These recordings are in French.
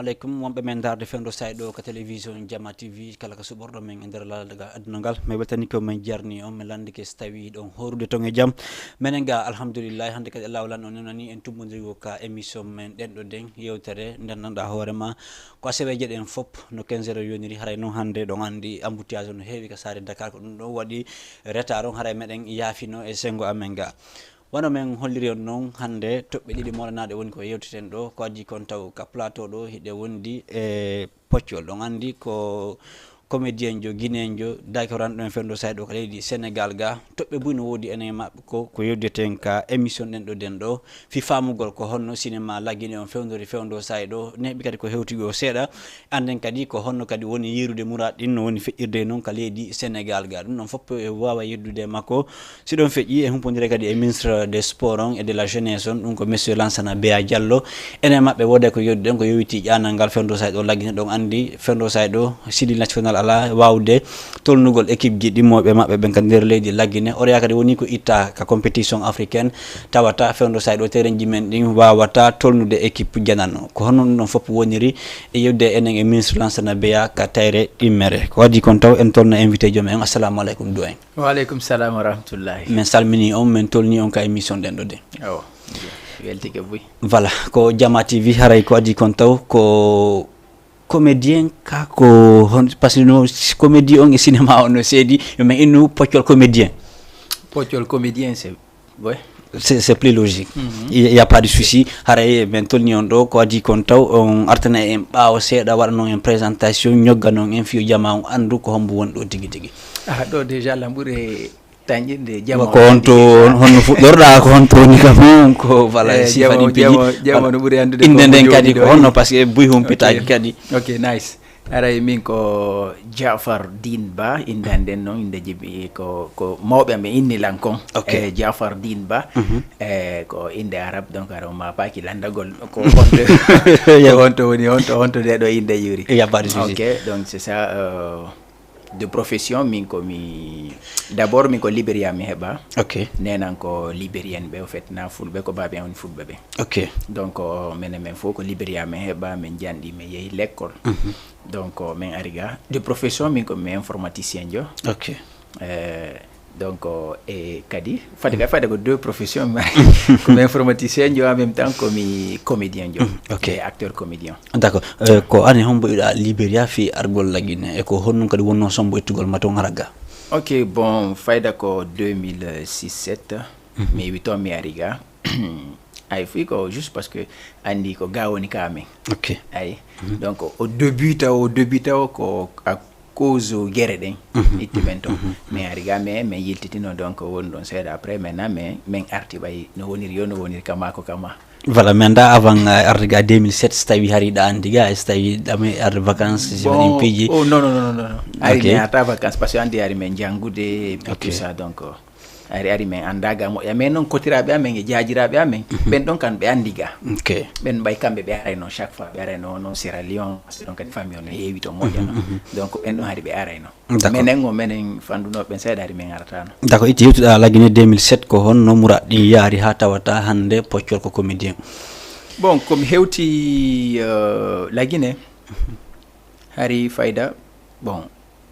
assalamu alaikum wonɓe men darde fendo sayɗo ko télévision Jama TV kala ko suɓorɗo men e nder lalaga aduna ngal mi weltani ko men jarni on mi landike so tawi ɗon horude ton e jaam minen ga alhamdoulillahi hande kadi Allah walan on nani en tummodirigo ka émission men ɗenɗo den yewtere ndennanɗa hoorema ko aseweje ɗen fop no 15 heures yoniri haray noon hande ɗon andi embouteillage no heewi ko saare Dakar ko ɗum ɗon waɗi retard on haray meɗen yaafino e sengo amen ga wano men holliri on noon hande toɓɓe ɗiɗi molanaɗe woni ko yewteten ɗo ko addi kon taw ka plateau ɗo hiɗe wondi e poccol ɗon andi ko comédien jo guinéen jo daki ranɗo en fendo sayɗo ko leydi Sénégal ga toɓɓe buy no woodi enen mabɓe ko yewdeten ka émission ɗen ɗo den ɗo fi famugol ko honno cinéma laggine on fewdori fewdo sayɗo neɓi kadi ko hewtugi o seeɗa anden kadi ko honno kadi woni yirude mourad ɗin no woni feƴƴirde noon ka leydi Sénégal ga ɗum ɗon fopp e wawa yeddude makko si ɗon feƴƴi e humpodire kadi e ministre des sports on et de la jeunesse on ɗum ko monsieur Lansana Beya Diallo enen mabɓe wooda ko yewdiden ko yowiti ƴanal ngal fewdo sayɗo laggine ɗon andi fewdo sayɗo sidi national ala wawde tolnugol équipe ji ɗimmoɓe mabɓe ɓen kadi nder leydi laggine oreya kadi woni ko itta ka compétition africaine tawata fewdo sayɗo terrain ji men ɗin wawata tolnude équipe janano ko honno ɗum ɗon fof woniri e yewde enen e ministre Lansana Beya ka tayre ɗimmere ko waddi kon taw en tolno invité joom en assalamu aleykum do en waaleykum salam wa rahmatullahi min salmini on min tolni on ka émission ɗen ɗo de o weltike boy voilà ko Jama TV haray ko addi kon taw ko comédien ka ko hon par ce que no comédie on e cinéma on no seedi mais innu poccol comédien c'est ouais c'est plus logique il y a pas de souci haray men tolni on ɗo ko addi kon taw on artana en ɓaawo seeɗa waɗa noon en présentation ñogga noon en fiyo jama on andu ko hombo woni ɗo tigui tigui ɗo déjà lamɓure tañƴinde jama ko honto honno fuɗɗorɗa ko honto woni kam ko voilà sifani jama no ɓuuri andude inde nden kadi ko honno par ce que buy humpitaki kadi ok nice aray min ko Jafar Din Ba indande nden noon inde jibi ko mawɓe ɓe innilan kon Jafar Din Ba ko inde arab donc ara ma paki landagol ko honto woni honto nde ɗo inde yuri ok donc c'est ça de profession min ko d'abord min ko libérien mi heɓa nenan ko libérien ɓe o fait na fulɓe ko baɓe woni fulɓe ɓe ok donc minen men fof ko libérien mi heɓa min janɗi mi yeehi l'école donc min ariga de profession min ko mi informaticien jo ok donc e kadi fade ko deux professions comme informaticien jo en même temps comme comédien jo ok acteur comédien d'accord ko ani hombo ida Liberia fi argol lagine e ko honnum kadi wonno sombo ettugol maton haraga ok bon fayda ko 2006-7 mi witon mi ariga ay fi ko juste parce que andi ko gawoni kamen ok ay donc au début taw ko cause guerre ɗen itti men toon mais ariga men yiltitino donc woni ɗon seeɗa après maintenant min arti ɓay no woniri kama ko kama voilà mais nda avant ardiga 2007 so tawi hariɗa andiga so tawi ɗame arde vacances woni piiji non ari mi arta vacances parce que andi ari men janggude tout ça donc ari men andaga moƴƴa mais noon kotiraɓe amen e jajiraɓe amen ɓen ɗon kan ɓe andiga ɓen ɓay kamɓe ɓe arayno chaque fois ɓe arayno non Sierra Leone ɗon kadi famille o no heewi to moƴƴano donc ɓen ɗon hari ɓe arayno minen fandunoɓe ɓen seeɗa hari min aratano d'accord itti yewtuɗa laggine 2007 ko honno mourad ɗin yaari ha tawata hande poccol ko comédien bon komi hewti laggine hari fayda bon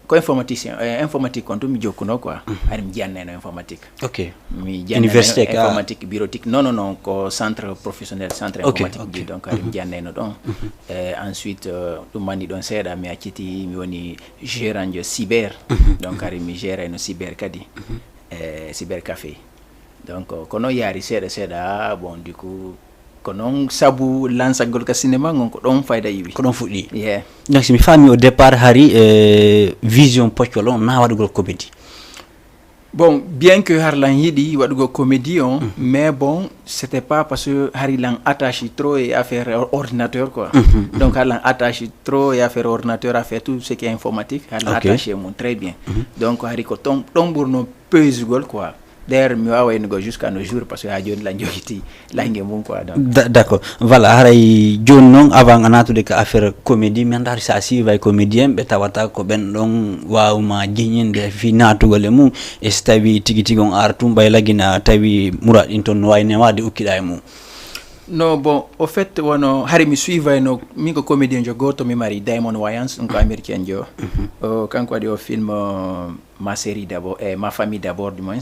ko informaticien informatique kon mi jokkuno quoi ari mi janneno informatique ok mi université informatique bureautique non ko centre professionnel centre informatique donc ari mi janneno ɗon ensuite ɗum mani ɗon seeɗa mi acciti mi woni gérant jo cyber donc ari mi gérayno cyber kadi cyber café donc kono yaari seeɗa bon du coup ko noon sabu lansagol ka cinéma gon ko ɗon fayda yiwi ko ɗon fuɗɗi donc si mi faami au départ hari vision poccol on na waɗugol comédie bon bien que har lan yiɗi waɗugol comédie on mais bon c'était pas parce que hari lan attaché trop et affaire ordinateur quoi donc har lan attaché trop et affaire ordinateur affaire tout ce qui est informatique har lan attaché mon très bien donc hari ko ɗon ɓurno pesugol quoi d'ailleurs mi wawa go jusqu'à nos jours parce que ha joni la joguiti langue mum quoi donc d'accord voilà haray joni noon avant a natude ko affaire comédie mi anda sa siiway comédien ɓe tawata ko ɓen ɗon wawma jiñinde fi natugol e mum e so tawi tigui tigui on artum mbay laggina tawi mourad ɗin toon no wayne wade ukkiɗa e mum Non, bon, au fait, hari mi suiva no mi ko comédien jo goto mi mari Diamond Wayans, un américain jo. Quand quoi au film ma série d'abord ma famille d'abord du moins.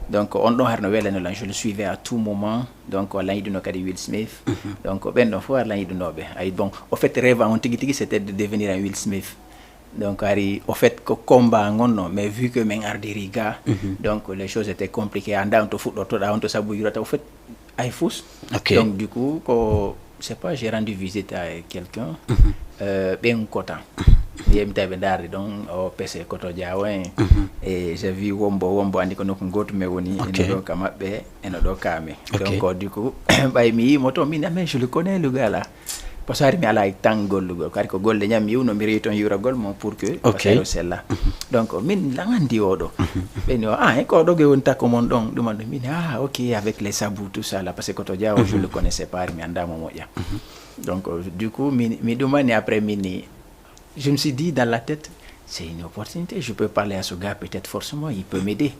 Donc on don harno wela no lan je le suivais à tout moment. Donc on l'a idu no kadi Will Smith. Donc ben no fois l'a idu no be. Ay bon, au fait rêve en tigi c'était de devenir un Will Smith. Donc ari au fait que combat ngono mais vu que men ardiri ga donc les choses étaient compliquées anda on to fuddo to da on to sabu yurata au fait ay fous. Donc du coup c'est pas j'ai rendu visite à quelqu'un ben content yem tabe ndari donc o pc koto jawen et j'ai vu wombo andi ko nokko goto me woni eno do kamabbe eno do kame donc du coup bay mi moto mi mais je le connais le gars là parce que mi ala tangol lugo kari ko golle nyam yiw no mi reton yura gol mon pour que parce que c'est là donc min langandi odo ben ko do ge won takko mon don dum min ok avec les sabous tout ça là parce que koto jao je le connaissais pas mi anda mo moja donc du coup mi demande après mini je me suis dit dans la tête c'est une opportunité, je peux parler à ce gars, peut-être forcément il peut m'aider.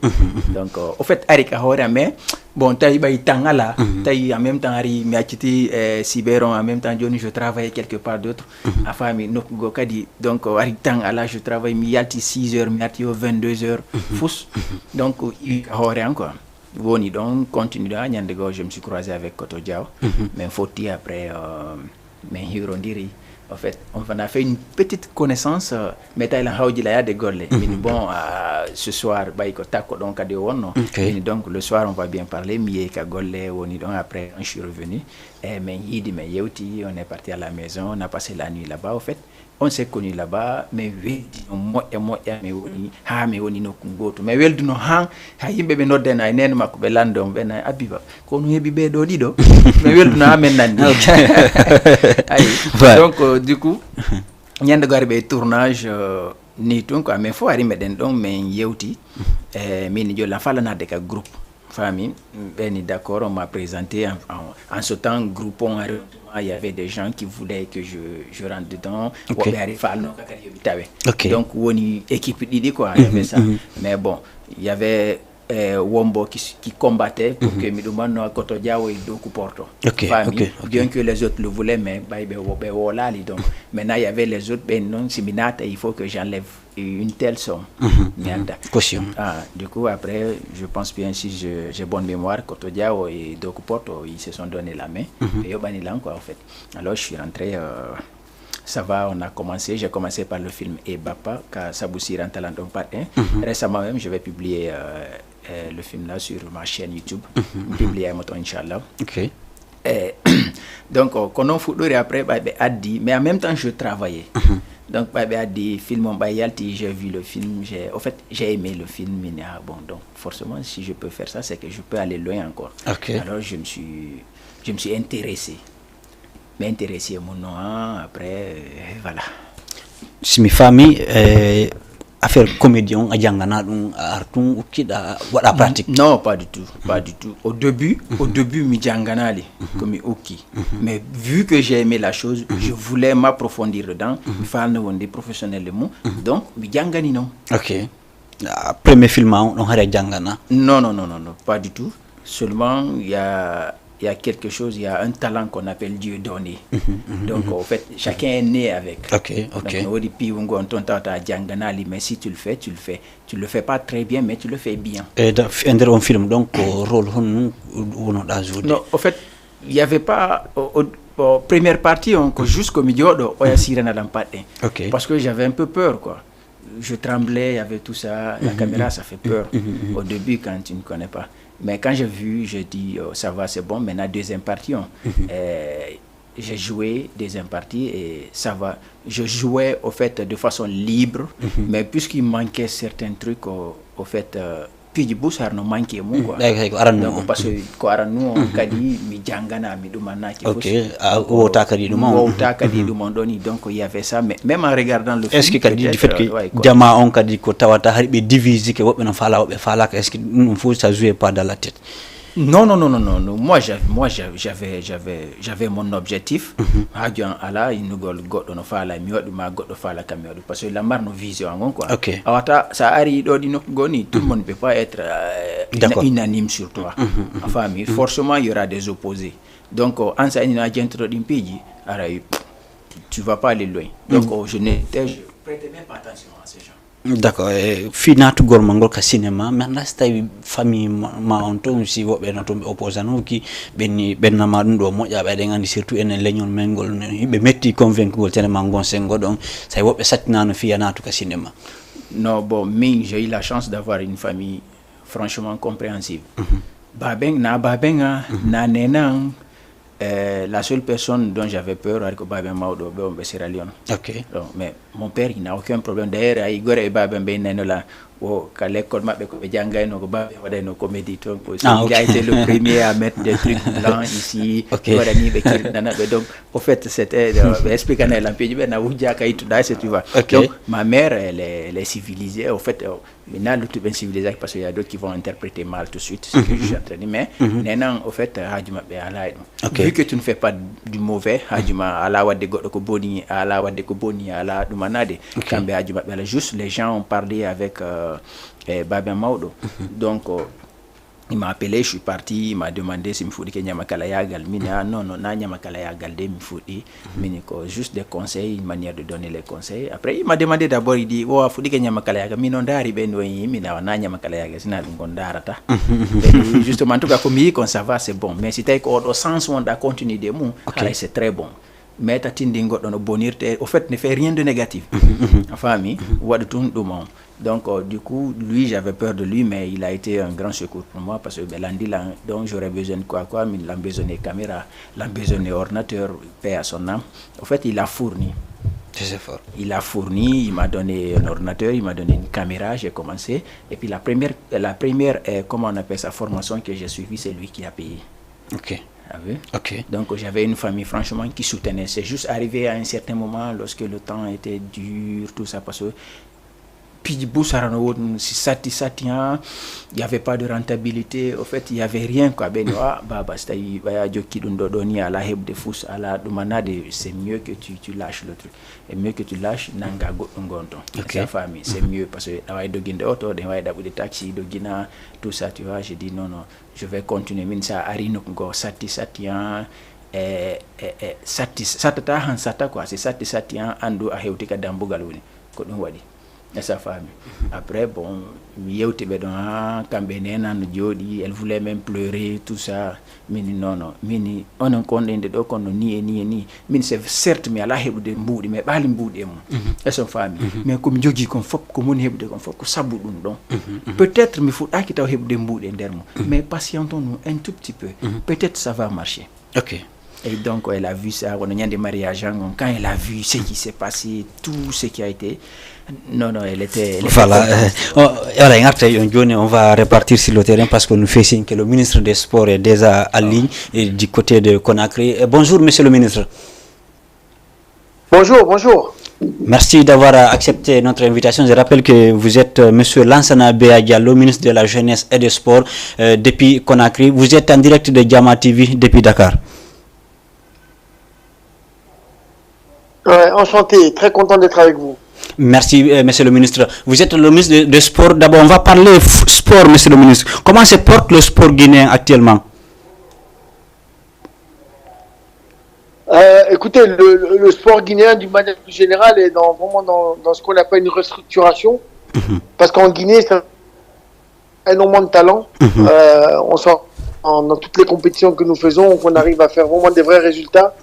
Donc au fait Arika Hora mais bon taï bay tangala taï en même temps ari mi aciti Siberon en même temps Johnny je travaille quelque part d'autre à famille nok go kadi donc ari tangala je travaille mi yalti 6h mi yalti 22h fous donc il Hora encore woni donc continue da nyande go je me suis croisé avec Koto Diao mais faut dire après mais hirondiri. En fait, on a fait une petite connaissance, mais il a des goles. Bon, ce soir, donc le soir, on va bien parler. Donc après, je suis revenu. Mais on est parti à la maison, on a passé la nuit là-bas. En fait, on s'est connus là-bas, mais mais donc du coup ñande garbe tournage ni ton quoi mais faut arriver den donc mais yewti min jo la fala na de ka groupe famille ben d'accord on m'a présenté en ce temps groupon il y avait des gens qui voulaient que je rentre dedans donc woni équipe d'idée quoi il y avait ça mais bon il y avait Wombo qui combattait pour que mi demande à Koto Diao et Doku Porto. Bien que les autres le voulaient, mais donc maintenant il y avait les autres, ben non, si minata, il faut que j'enlève une telle somme. Caution. Du coup après, je pense bien si j'ai bonne mémoire, Koto Diao et Doku Porto, ils se sont donné la main. Et Yobani là quoi en fait. Alors je suis rentré. Ça va, j'ai commencé par le film Ebapa, car Saboussi Rantalan Partin. Récemment même, je vais publier le film là sur ma chaîne YouTube. Publier à Moto, Inch'Allah. Donc, quand on fout après, mais en même temps, je travaillais. Donc, film j'ai vu le film, j'ai aimé le film. Bon, donc, forcément, si je peux faire ça, c'est que je peux aller loin encore. Alors, je me suis intéressé. M'intéresser mon nom après voilà si mi fami affaire comédien a jangana dum artum ukida wada pratique non pas du tout au début mi janganali comme oki mais vu que j'ai aimé la chose je voulais m'approfondir dedans faire des professionnels donc mi jangani non premier film on hare jangana non pas du tout seulement il y a quelque chose, il y a un talent qu'on appelle Dieu donné. Donc, en fait, chacun est né avec. Mais si tu le fais, tu le fais pas très bien, mais tu le fais bien. Et dans un film, donc, rôle, non, en fait, il n'y avait pas, première partie, jusqu'au milieu, parce que j'avais un peu peur, quoi. Je tremblais, il y avait tout ça, la caméra, ça fait peur au début quand tu ne connais pas. Mais quand j'ai vu, j'ai dit, ça va, c'est bon. Maintenant, deuxième partie, j'ai joué deuxième partie et ça va. Je jouais, au fait, de façon libre, mais puisqu'il manquait certains trucs, au fait, puis du bout, ça n'a manqué, quoi. Donc, parce que, quoi, nous, on a dit, mi jangana, mi dumana, qui donc, il y avait ça, mais même en regardant le film. Est-ce que, du fait que, Djama, on a dit, que Tawata, il divise, que, est-ce que, nous, ça jouait pas dans la tête? Non. J'avais mon objectif. Hadion ala inugol goddo no fala mi wadu ma goddo fala kam mi wadu parce que la marno vision ngon quoi. Awata ça ari do di no goni tout le monde peut pas être unanime sur toi. Enfin forcément il y aura des opposés. Donc en ça ina gentro dimpiji ara tu vas pas aller loin. Donc je prêtais même pas attention à ces gens. D'accord. Fi natugol mangol ka cinéma mais tawi famille ma on to si wobe no to opposant ki benna ma dum do moƴƴaɓe de ngandi surtout enen leñol mengol be metti convaincre cinéma ngon sengo donc say wobe sattinano fi natu ka cinéma. Non bon, mais j'ai eu la chance d'avoir une famille franchement compréhensive. Babeng na nenang la seule personne dont j'avais peur avec Babem Maudo be Sierra Leone. OK. Donc, mais mon père il n'a aucun problème d'ailleurs il gore Babem be nenola o ka l'école mabbe ko be jangay no ko Babem wada no comédie donc il a été le premier à mettre des trucs blancs ici voilà ni be nana be donc au fait c'était expliquer la page be na wujja kay tout da c'est tu vois. Donc ma mère elle est civilisée au fait maintenant le tout bien civilisé parce qu'il y a d'autres qui vont interpréter mal tout de suite ce que je suis en train de dire mais nena au fait hajuma be ala vu que tu ne fais pas du mauvais hajuma ala wadde goddo ko boni ala wadde ko boni ala dumanade kambe hajuma be juste les gens ont parlé avec Babem Maudo donc il m'a appelé, je suis parti, il m'a demandé si me foudi que Nyamakala Yagal. Non, na Nyamakala Yagal de me foudi. Juste des conseils, une manière de donner les conseils. Après, il m'a demandé d'abord, il dit, oh, foudi que Nyamakala Yagal, minondari bendoyi, na Nyamakala Yagal, sina gondarata. Justement, en tout cas, comme il qu'on ça va, c'est bon. Mais si t'as au sens où on a continué des mots, c'est très bon. Mais t'as tindigo dans le bonheur, au fait, ne fait rien de négatif. Enfin, ou de tout le monde. Donc, du coup, lui, j'avais peur de lui, mais il a été un grand secours pour moi parce que donc j'aurais besoin de quoi, mais il a besoin de caméra, il a besoin d'ordinateur, paix à son âme. En fait, il a fourni. C'est fort. Il a fourni, il m'a donné un ordinateur, il m'a donné une caméra, j'ai commencé. Et puis la première comment on appelle ça, formation que j'ai suivie, c'est lui qui a payé. OK. Okay. Donc j'avais une famille franchement qui soutenait. C'est juste arrivé à un certain moment lorsque le temps était dur, tout ça, parce que puis il n'y avait pas de rentabilité. Au fait, il n'y avait rien quoi. C'est mieux que tu lâches le truc. Et mieux que tu lâches, sa famille. C'est mieux parce que des taxis, tout ça, tu vois. J'ai dit non, je vais continuer. Sa famille. Après, bon, elle voulait même pleurer, tout ça. Non, on a c'est certes, mais Allah de moudi, mais pas l'imboudi, et sa famille. Mais comme Jogi, comme faut, comme on hebde, comme faut que ça boude, peut-être, mais faut qu'il t'ait de moudi, mais patientons-nous un tout petit peu. Peut-être ça va marcher. OK. Et donc, elle a vu ça, on a des mariages, quand elle a vu ce qui s'est passé, tout ce qui a été, non, elle était voilà. On va repartir sur le terrain parce que nous fait signe que le ministre des Sports est déjà en ligne et du côté de Conakry. Bonjour, monsieur le ministre. Bonjour. Merci d'avoir accepté notre invitation. Je rappelle que vous êtes monsieur Lansana Bea Diallo, ministre de la Jeunesse et des Sports depuis Conakry. Vous êtes en direct de Jama TV depuis Dakar. Ouais, enchanté, très content d'être avec vous. Merci, monsieur le ministre. Vous êtes le ministre de Sport. D'abord, on va parler sport, monsieur le ministre. Comment se porte le sport guinéen actuellement? Écoutez, le sport guinéen, d'une manière plus générale, est vraiment dans ce qu'on appelle une restructuration. Parce qu'en Guinée, c'est énormément de talent. On sort dans toutes les compétitions que nous faisons, qu'on arrive à faire vraiment des vrais résultats.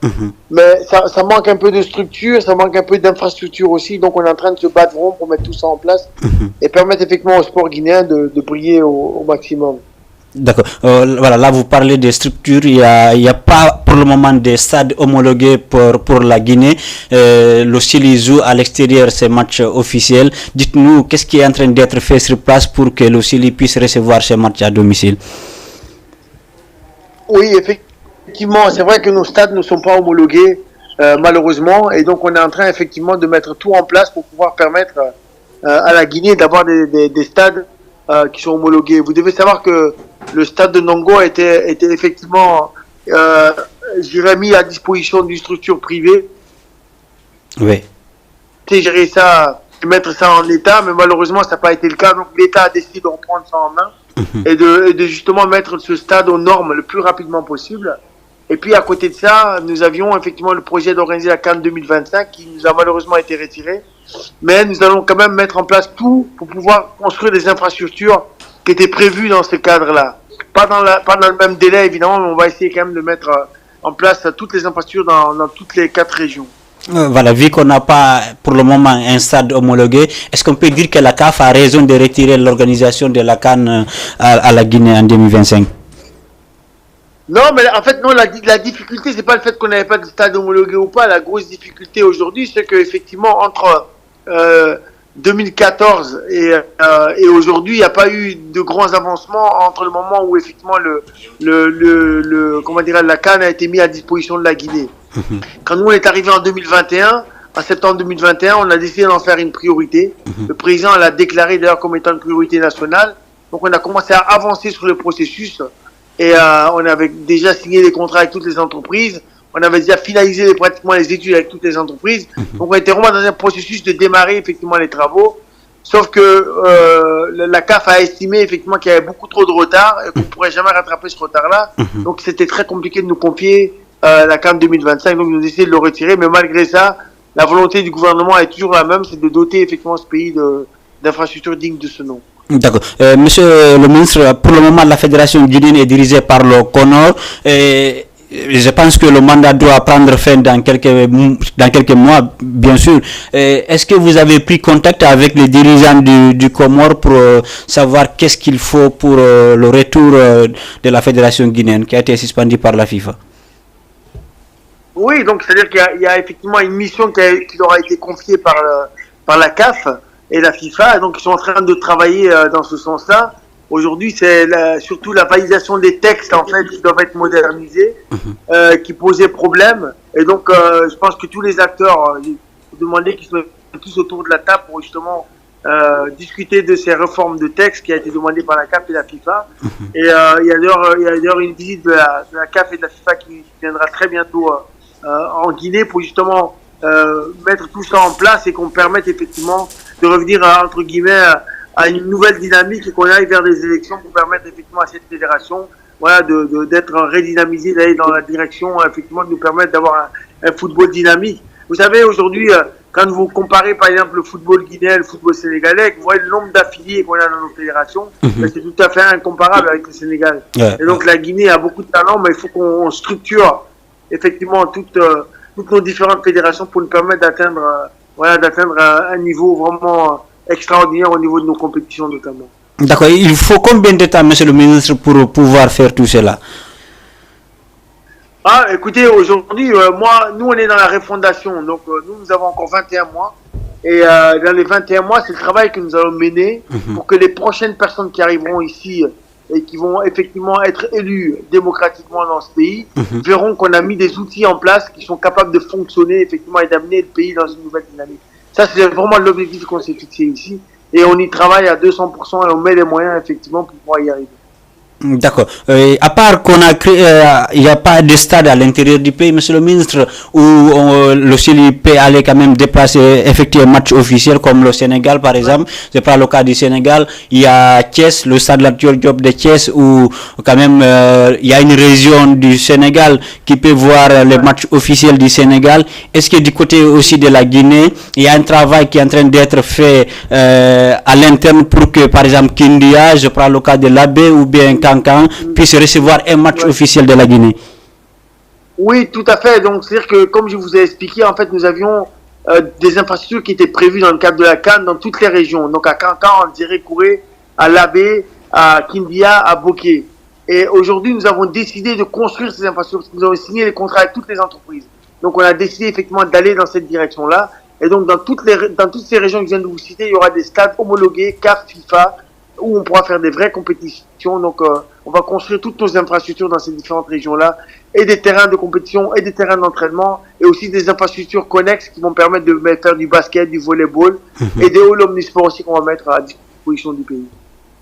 Mais ça manque un peu de structure, ça manque un peu d'infrastructure aussi. Donc on est en train de se battre vraiment pour mettre tout ça en place et permettre effectivement au sport guinéen de briller au maximum. D'accord. Voilà, là vous parlez des structures. Il y a pas pour le moment des stades homologués pour la Guinée. Le Chili joue à l'extérieur ces matchs officiels. Dites-nous, qu'est-ce qui est en train d'être fait sur place pour que le Chili puisse recevoir ces matchs à domicile? Oui, effectivement, c'est vrai que nos stades ne sont pas homologués, malheureusement, et donc on est en train effectivement de mettre tout en place pour pouvoir permettre à la Guinée d'avoir des stades qui sont homologués. Vous devez savoir que le stade de Nongo était effectivement, je dirais, mis à disposition d'une structure privée. Oui. Gérer ça, mettre ça en état, mais malheureusement ça n'a pas été le cas. Donc l'État a décidé de reprendre ça en main et de justement mettre ce stade aux normes le plus rapidement possible. Et puis à côté de ça, nous avions effectivement le projet d'organiser la CAN 2025 qui nous a malheureusement été retiré. Mais nous allons quand même mettre en place tout pour pouvoir construire des infrastructures qui étaient prévues dans ce cadre-là. Pas dans le même délai évidemment, mais on va essayer quand même de mettre en place toutes les infrastructures dans toutes les 4 régions. Voilà, vu qu'on n'a pas pour le moment un stade homologué, est-ce qu'on peut dire que la CAF a raison de retirer l'organisation de la CAN à la Guinée en 2025? Non, mais en fait, non, la difficulté, c'est pas le fait qu'on n'avait pas de stade homologué ou pas. La grosse difficulté aujourd'hui, c'est qu'effectivement, entre 2014 et aujourd'hui, il n'y a pas eu de grands avancements entre le moment où effectivement comment dire, la CAN a été mise à disposition de la Guinée. Quand nous on est arrivé en 2021, en septembre 2021, on a décidé d'en faire une priorité. Le président l'a déclaré d'ailleurs comme étant une priorité nationale. Donc on a commencé à avancer sur le processus et on avait déjà signé des contrats avec toutes les entreprises. On avait déjà finalisé pratiquement les études avec toutes les entreprises. Donc on était vraiment dans un processus de démarrer effectivement les travaux. Sauf que la CAF a estimé effectivement qu'il y avait beaucoup trop de retard et qu'on ne pourrait jamais rattraper ce retard-là. Donc c'était très compliqué de nous confier la CAN 2025, donc nous avons décidé de le retirer, mais malgré ça, la volonté du gouvernement est toujours la même, c'est de doter effectivement ce pays d'infrastructures dignes de ce nom. D'accord. Monsieur le ministre, pour le moment, la fédération guinéenne est dirigée par le CONOR. Et je pense que le mandat doit prendre fin dans quelques mois, bien sûr. Est-ce que vous avez pris contact avec les dirigeants du Comore pour savoir qu'est-ce qu'il faut pour le retour de la fédération guinéenne qui a été suspendue par la FIFA? Oui, donc c'est-à-dire qu'il y a effectivement une mission qui leur a été confiée par la CAF et la FIFA, donc ils sont en train de travailler dans ce sens-là. Aujourd'hui, c'est surtout la validation des textes en fait qui doivent être modernisés, qui posaient problème. Et donc, je pense que tous les acteurs, il faut demander qu'ils soient tous autour de la table pour justement discuter de ces réformes de textes qui a été demandé par la CAF et la FIFA. Et il y a d'ailleurs une visite de la CAF et de la FIFA qui viendra très bientôt en Guinée pour justement mettre tout ça en place et qu'on permette effectivement de revenir entre guillemets à une nouvelle dynamique et qu'on aille vers des élections pour permettre effectivement à cette fédération d'être redynamisée, d'aller dans la direction effectivement de nous permettre d'avoir un football dynamique. Vous savez aujourd'hui quand vous comparez par exemple le football guinéen et le football sénégalais, vous voyez le nombre d'affiliés qu'on a dans nos fédérations, c'est tout à fait incomparable avec le Sénégal. Et donc la Guinée a beaucoup de talent, mais il faut qu'on structure effectivement toutes nos différentes fédérations pour nous permettre d'atteindre un niveau vraiment extraordinaire au niveau de nos compétitions notamment. D'accord. Il faut combien de temps, monsieur le ministre, pour pouvoir faire tout cela? Écoutez, aujourd'hui, nous on est dans la refondation, donc nous avons encore 21 mois. Et dans les 21 mois, c'est le travail que nous allons mener pour que les prochaines personnes qui arriveront ici et qui vont effectivement être élus démocratiquement dans ce pays, verront qu'on a mis des outils en place qui sont capables de fonctionner effectivement et d'amener le pays dans une nouvelle dynamique. Ça, c'est vraiment l'objectif qu'on s'est fixé ici. Et on y travaille à 200% et on met les moyens effectivement pour pouvoir y arriver. D'accord. À part Conakry, il n'y a pas de stade à l'intérieur du pays, monsieur le ministre, où le Chili peut aller quand même déplacer, effectuer un match officiel comme le Sénégal, par exemple. Je prends le cas du Sénégal. Il y a Thiès, le stade Lat Dior Diop de Thiès, où quand même il y a une région du Sénégal qui peut voir les matchs officiels du Sénégal. Est-ce que du côté aussi de la Guinée, il y a un travail qui est en train d'être fait à l'interne pour que, par exemple, Kindia, je prends le cas de l'Abbé ou bien Kankan, puisse recevoir un match officiel de la Guinée? Oui, tout à fait. Donc, c'est-à-dire que, comme je vous ai expliqué, en fait, nous avions des infrastructures qui étaient prévues dans le cadre de la CAN dans toutes les régions. Donc, à Kankan, on dirait Kouré, à l'Abbé, à Kindia, à Boké. Et aujourd'hui, nous avons décidé de construire ces infrastructures. Nous avons signé les contrats avec toutes les entreprises. Donc, on a décidé effectivement d'aller dans cette direction-là. Et donc, dans toutes ces régions que je viens de vous citer, il y aura des stades homologués, CAF, FIFA, où on pourra faire des vraies compétitions. Donc, on va construire toutes nos infrastructures dans ces différentes régions-là, et des terrains de compétition, et des terrains d'entraînement, et aussi des infrastructures connexes qui vont permettre de faire du basket, du volleyball, et des halls omnisports aussi qu'on va mettre à disposition du pays.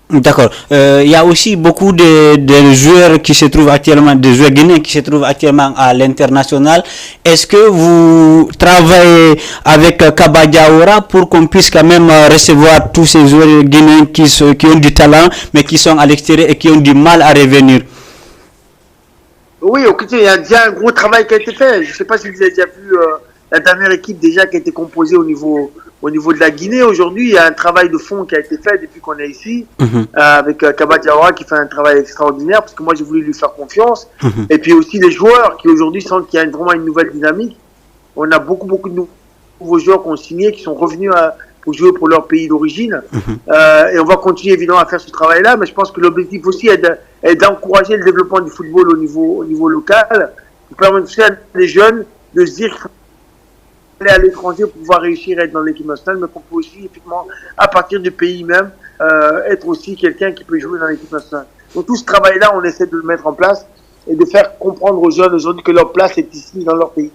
D'accord. Il y a aussi beaucoup de joueurs qui se trouvent actuellement, des joueurs guinéens qui se trouvent actuellement à l'international. Est-ce que vous travaillez avec Kaba Diawara pour qu'on puisse quand même recevoir tous ces joueurs guinéens qui ont du talent, mais qui sont à l'extérieur et qui ont du mal à revenir? Oui, écoutez, il y a déjà un gros travail qui a été fait. Je ne sais pas si vous avez déjà vu la dernière équipe déjà qui a été composée au niveau de la Guinée. Aujourd'hui, il y a un travail de fond qui a été fait depuis qu'on est ici, avec Kaba Diawara qui fait un travail extraordinaire, parce que moi j'ai voulu lui faire confiance. Et puis aussi les joueurs qui aujourd'hui sentent qu'il y a vraiment une nouvelle dynamique. On a beaucoup de nouveaux joueurs qui ont signé, qui sont revenus pour jouer pour leur pays d'origine. Et on va continuer évidemment à faire ce travail-là, mais je pense que l'objectif aussi est d'encourager le développement du football au niveau local, pour permettre aussi à les jeunes de se dire aller à l'étranger pour pouvoir réussir à être dans l'équipe nationale, mais qu'on peut aussi, effectivement, à partir du pays même, être aussi quelqu'un qui peut jouer dans l'équipe nationale. Donc tout ce travail-là, on essaie de le mettre en place et de faire comprendre aux jeunes aujourd'hui que leur place est ici, dans leur pays.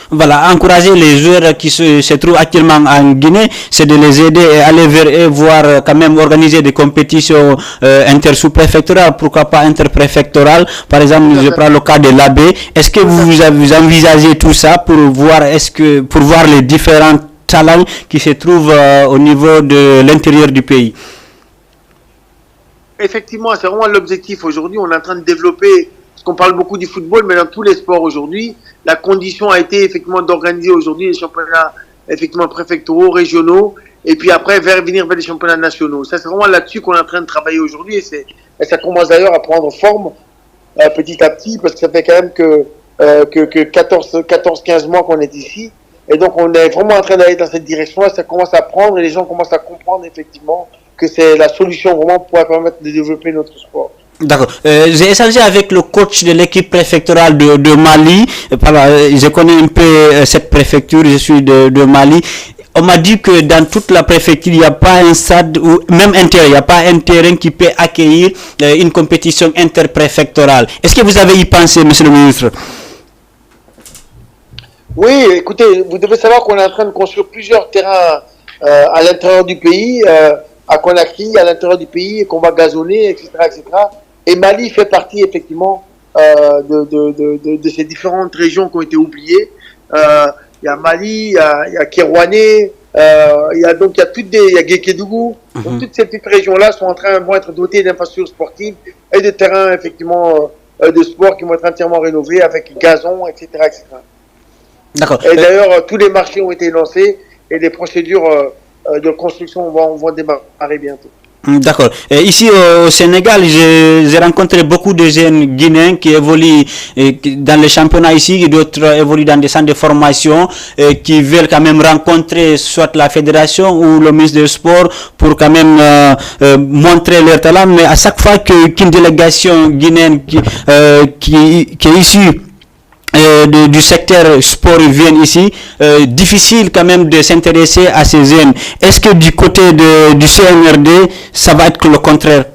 Voilà, encourager les joueurs qui se trouvent actuellement en Guinée, c'est de les aider et aller vers eux, voir quand même organiser des compétitions inter-sous-préfectorales, pourquoi pas interpréfectorales. Par exemple, je prends le cas de l'AB. Est-ce que vous envisagez tout ça pour voir les différents talents qui se trouvent au niveau de l'intérieur du pays? Effectivement, c'est vraiment l'objectif. Aujourd'hui, on est en train de développer, parce qu'on parle beaucoup du football, mais dans tous les sports aujourd'hui, la condition a été effectivement d'organiser aujourd'hui les championnats effectivement préfectoraux, régionaux, et puis après venir vers les championnats nationaux. Ça, c'est vraiment là-dessus qu'on est en train de travailler aujourd'hui, et ça commence d'ailleurs à prendre forme petit à petit, parce que ça fait quand même que 14-15 mois qu'on est ici, et donc on est vraiment en train d'aller dans cette direction-là, ça commence à prendre, et les gens commencent à comprendre effectivement que c'est la solution vraiment pour permettre de développer notre sport. D'accord. J'ai échangé avec le coach de l'équipe préfectorale de Mali. Je connais un peu cette préfecture, je suis de Mali. On m'a dit que dans toute la préfecture, il n'y a pas un stade ou même un terrain, il n'y a pas un terrain qui peut accueillir une compétition interpréfectorale. Est-ce que vous avez y pensé, monsieur le ministre? Oui, écoutez, vous devez savoir qu'on est en train de construire plusieurs terrains à l'intérieur du pays, à Conakry, à l'intérieur du pays, qu'on va gazonner, etc., etc. Et Mali fait partie effectivement de ces différentes régions qui ont été oubliées. Il y a Mali, il y a Kérouané, il y a Guékédougou. Donc toutes ces petites régions-là vont être dotées d'infrastructures sportives et de terrains effectivement de sport qui vont être entièrement rénovés avec gazon, etc., etc. D'accord. Et d'ailleurs, tous les marchés ont été lancés et les procédures de construction vont démarrer bientôt. D'accord. Ici au Sénégal, j'ai rencontré beaucoup de jeunes Guinéens qui évoluent dans les championnats ici, d'autres évoluent dans des centres de formation, qui veulent quand même rencontrer soit la fédération ou le ministre des Sports pour quand même montrer leur talent. Mais à chaque fois qu'une délégation guinéenne qui est issue du secteur sport viennent ici, difficile quand même de s'intéresser à ces jeunes. Est-ce que du côté du CNRD, ça va être le contraire?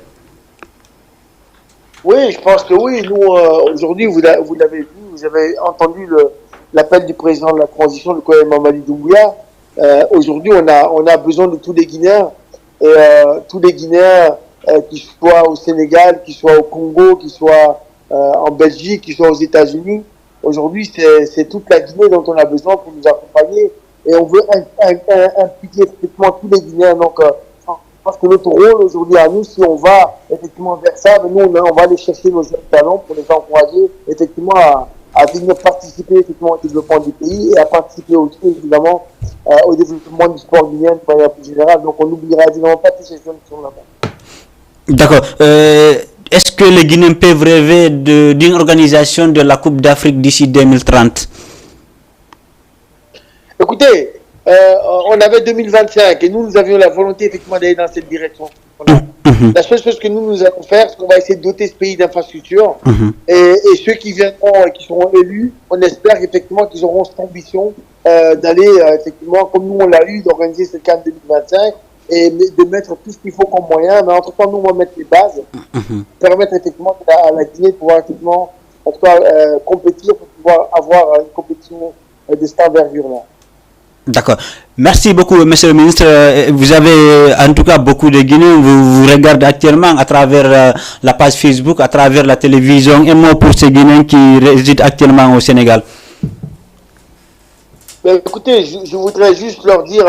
Oui, je pense que oui. Nous, aujourd'hui, vous l'avez vu, vous avez entendu l'appel du président de la transition, le colonel Mamadi Doumbouya. Aujourd'hui, on a besoin de tous les Guinéens. Et tous les Guinéens, qui soient au Sénégal, qui soient au Congo, qui soient en Belgique, qui soient aux États-Unis. Aujourd'hui, c'est toute la Guinée dont on a besoin pour nous accompagner. Et on veut impliquer effectivement tous les Guinéens. Donc, parce que notre rôle aujourd'hui à nous, si on va effectivement vers ça, nous, on va aller chercher nos jeunes talents pour les encourager effectivement à venir participer effectivement au développement du pays et à participer aussi évidemment au développement du sport guinéen de manière plus générale. Donc, on n'oubliera évidemment pas tous ces jeunes qui sont là-bas. D'accord. Est-ce que les Guinéens peuvent rêver d'une organisation de la Coupe d'Afrique d'ici 2030? Écoutez, on avait 2025 et nous avions la volonté effectivement d'aller dans cette direction. La seule chose que nous allons faire, c'est qu'on va essayer de doter ce pays d'infrastructures et ceux qui viendront et qui seront élus, on espère effectivement qu'ils auront cette ambition d'aller effectivement, comme nous on l'a eu, d'organiser cette CAN 2025 et de mettre tout ce qu'il faut comme moyen, mais entre-temps, nous, on va mettre les bases, permettre effectivement à la Guinée de pouvoir effectivement, compétir pour pouvoir avoir une compétition de cette envergure-là. D'accord. Merci beaucoup, monsieur le ministre. Vous avez en tout cas beaucoup de Guinéens. Vous regardez actuellement à travers la page Facebook, à travers la télévision. Un mot pour ces Guinéens qui résident actuellement au Sénégal. Écoutez, je voudrais juste leur dire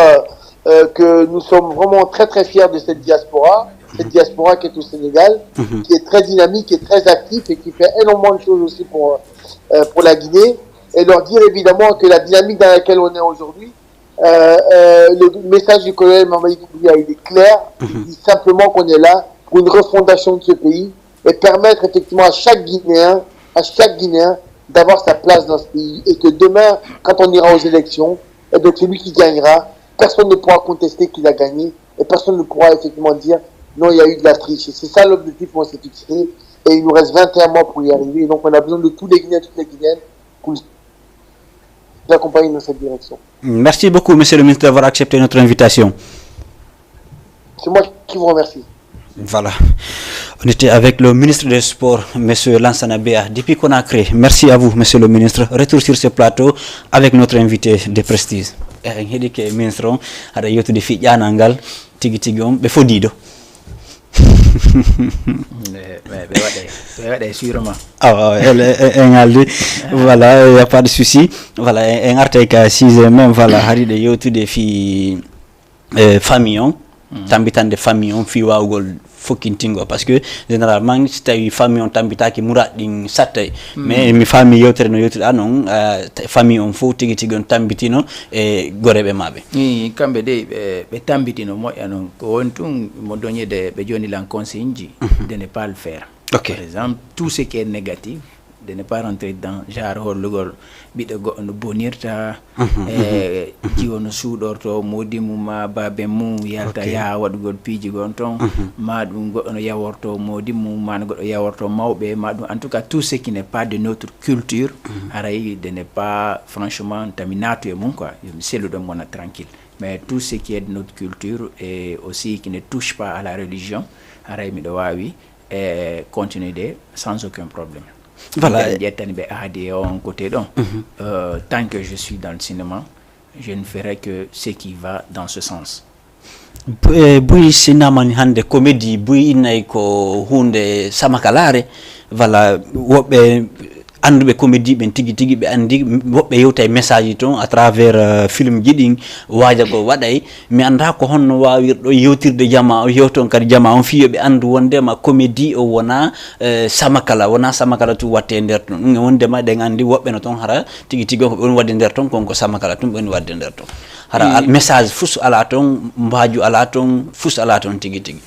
que nous sommes vraiment très très fiers de cette diaspora qui est au Sénégal, qui est très dynamique, qui est très active et qui fait énormément de choses aussi pour la Guinée. Et leur dire évidemment que la dynamique dans laquelle on est aujourd'hui, le message du colonel Mamadi Doumbouya, il est clair. Il dit simplement qu'on est là pour une refondation de ce pays et permettre effectivement à chaque Guinéen d'avoir sa place dans ce pays, et que demain, quand on ira aux élections, et donc celui qui gagnera, personne ne pourra contester qu'il a gagné, et personne ne pourra effectivement dire non, il y a eu de la triche. Et c'est ça l'objectif qu'on s'est fixé, et il nous reste 21 mois pour y arriver, et donc on a besoin de tous les Guinéens, toutes les Guinéennes pour nous accompagner dans cette direction. Merci beaucoup, monsieur le ministre, d'avoir accepté notre invitation. C'est moi qui vous remercie. Voilà. On était avec le ministre des Sports, M. Lansana Béa, depuis Conakry. Merci à vous, monsieur le ministre. Retour sur ce plateau avec notre invité de prestige. Le ministre a dit de fi yanangal tigi tigi on be fodido. Sûrement. Ah, voilà, il n'y a pas de souci. Voilà, un article 6 même, voilà, hari de yotu de fi famille, tambitan de famille, fi wawgol fokintingo, parce que généralement si tawi famille on tambita ki murat din sattay mais mi famille yotere no yotere anon famille on fo tigi tigi on tambitino e gorebe mabbe ni kambe de be tambitino mo anon ko wontum mo donné de be joni lan consigne de ne pas le faire. Okay. Par exemple, tout ce qui est négatif, de ne pas rentrer dans genre holugol biɗo goɗɗo no bonirta jiwo no suuɗorto modi mum ma babe mum yalta yaha waɗugol piiji gon ton ma ɗum goɗɗo no yaworto modi mum ma no goɗɗo yaworto mawɓe ma ɗum en tout cas tout ce qui n'est pas de notre culture haray de ne pas franchement tami naatu e mum quoi yomi selluɗon mona tranquille, mais tout ce qui est de notre culture et aussi qui ne touche pas à la religion haray miɗo wawi continuer sans aucun problème. Voilà. Tant que je suis dans le cinéma, je ne ferai que ce qui va dans ce sens. Bui cinéma ni hande comédie bui inay ko hunde samakalare voilà woɓɓe anduɓe comédie ɓen tigi tigi ɓe andi woɓɓe yewta e message ton à travers film ji ɗin wajago waɗay mi anda ko honno wawirɗo yewtirde jama o yewton kadi jama on fiyo ɓe andu wondema comédie o wona samakala tu watte nder ton ɗum wondema ɗen andi woɓɓe no ton hara tigi tigi ko ɓen wadde nder ton konko samakala tum ɓen wadde nder ton hara message fus ala ton mbaju ala ton fus ala ton tigi tigi.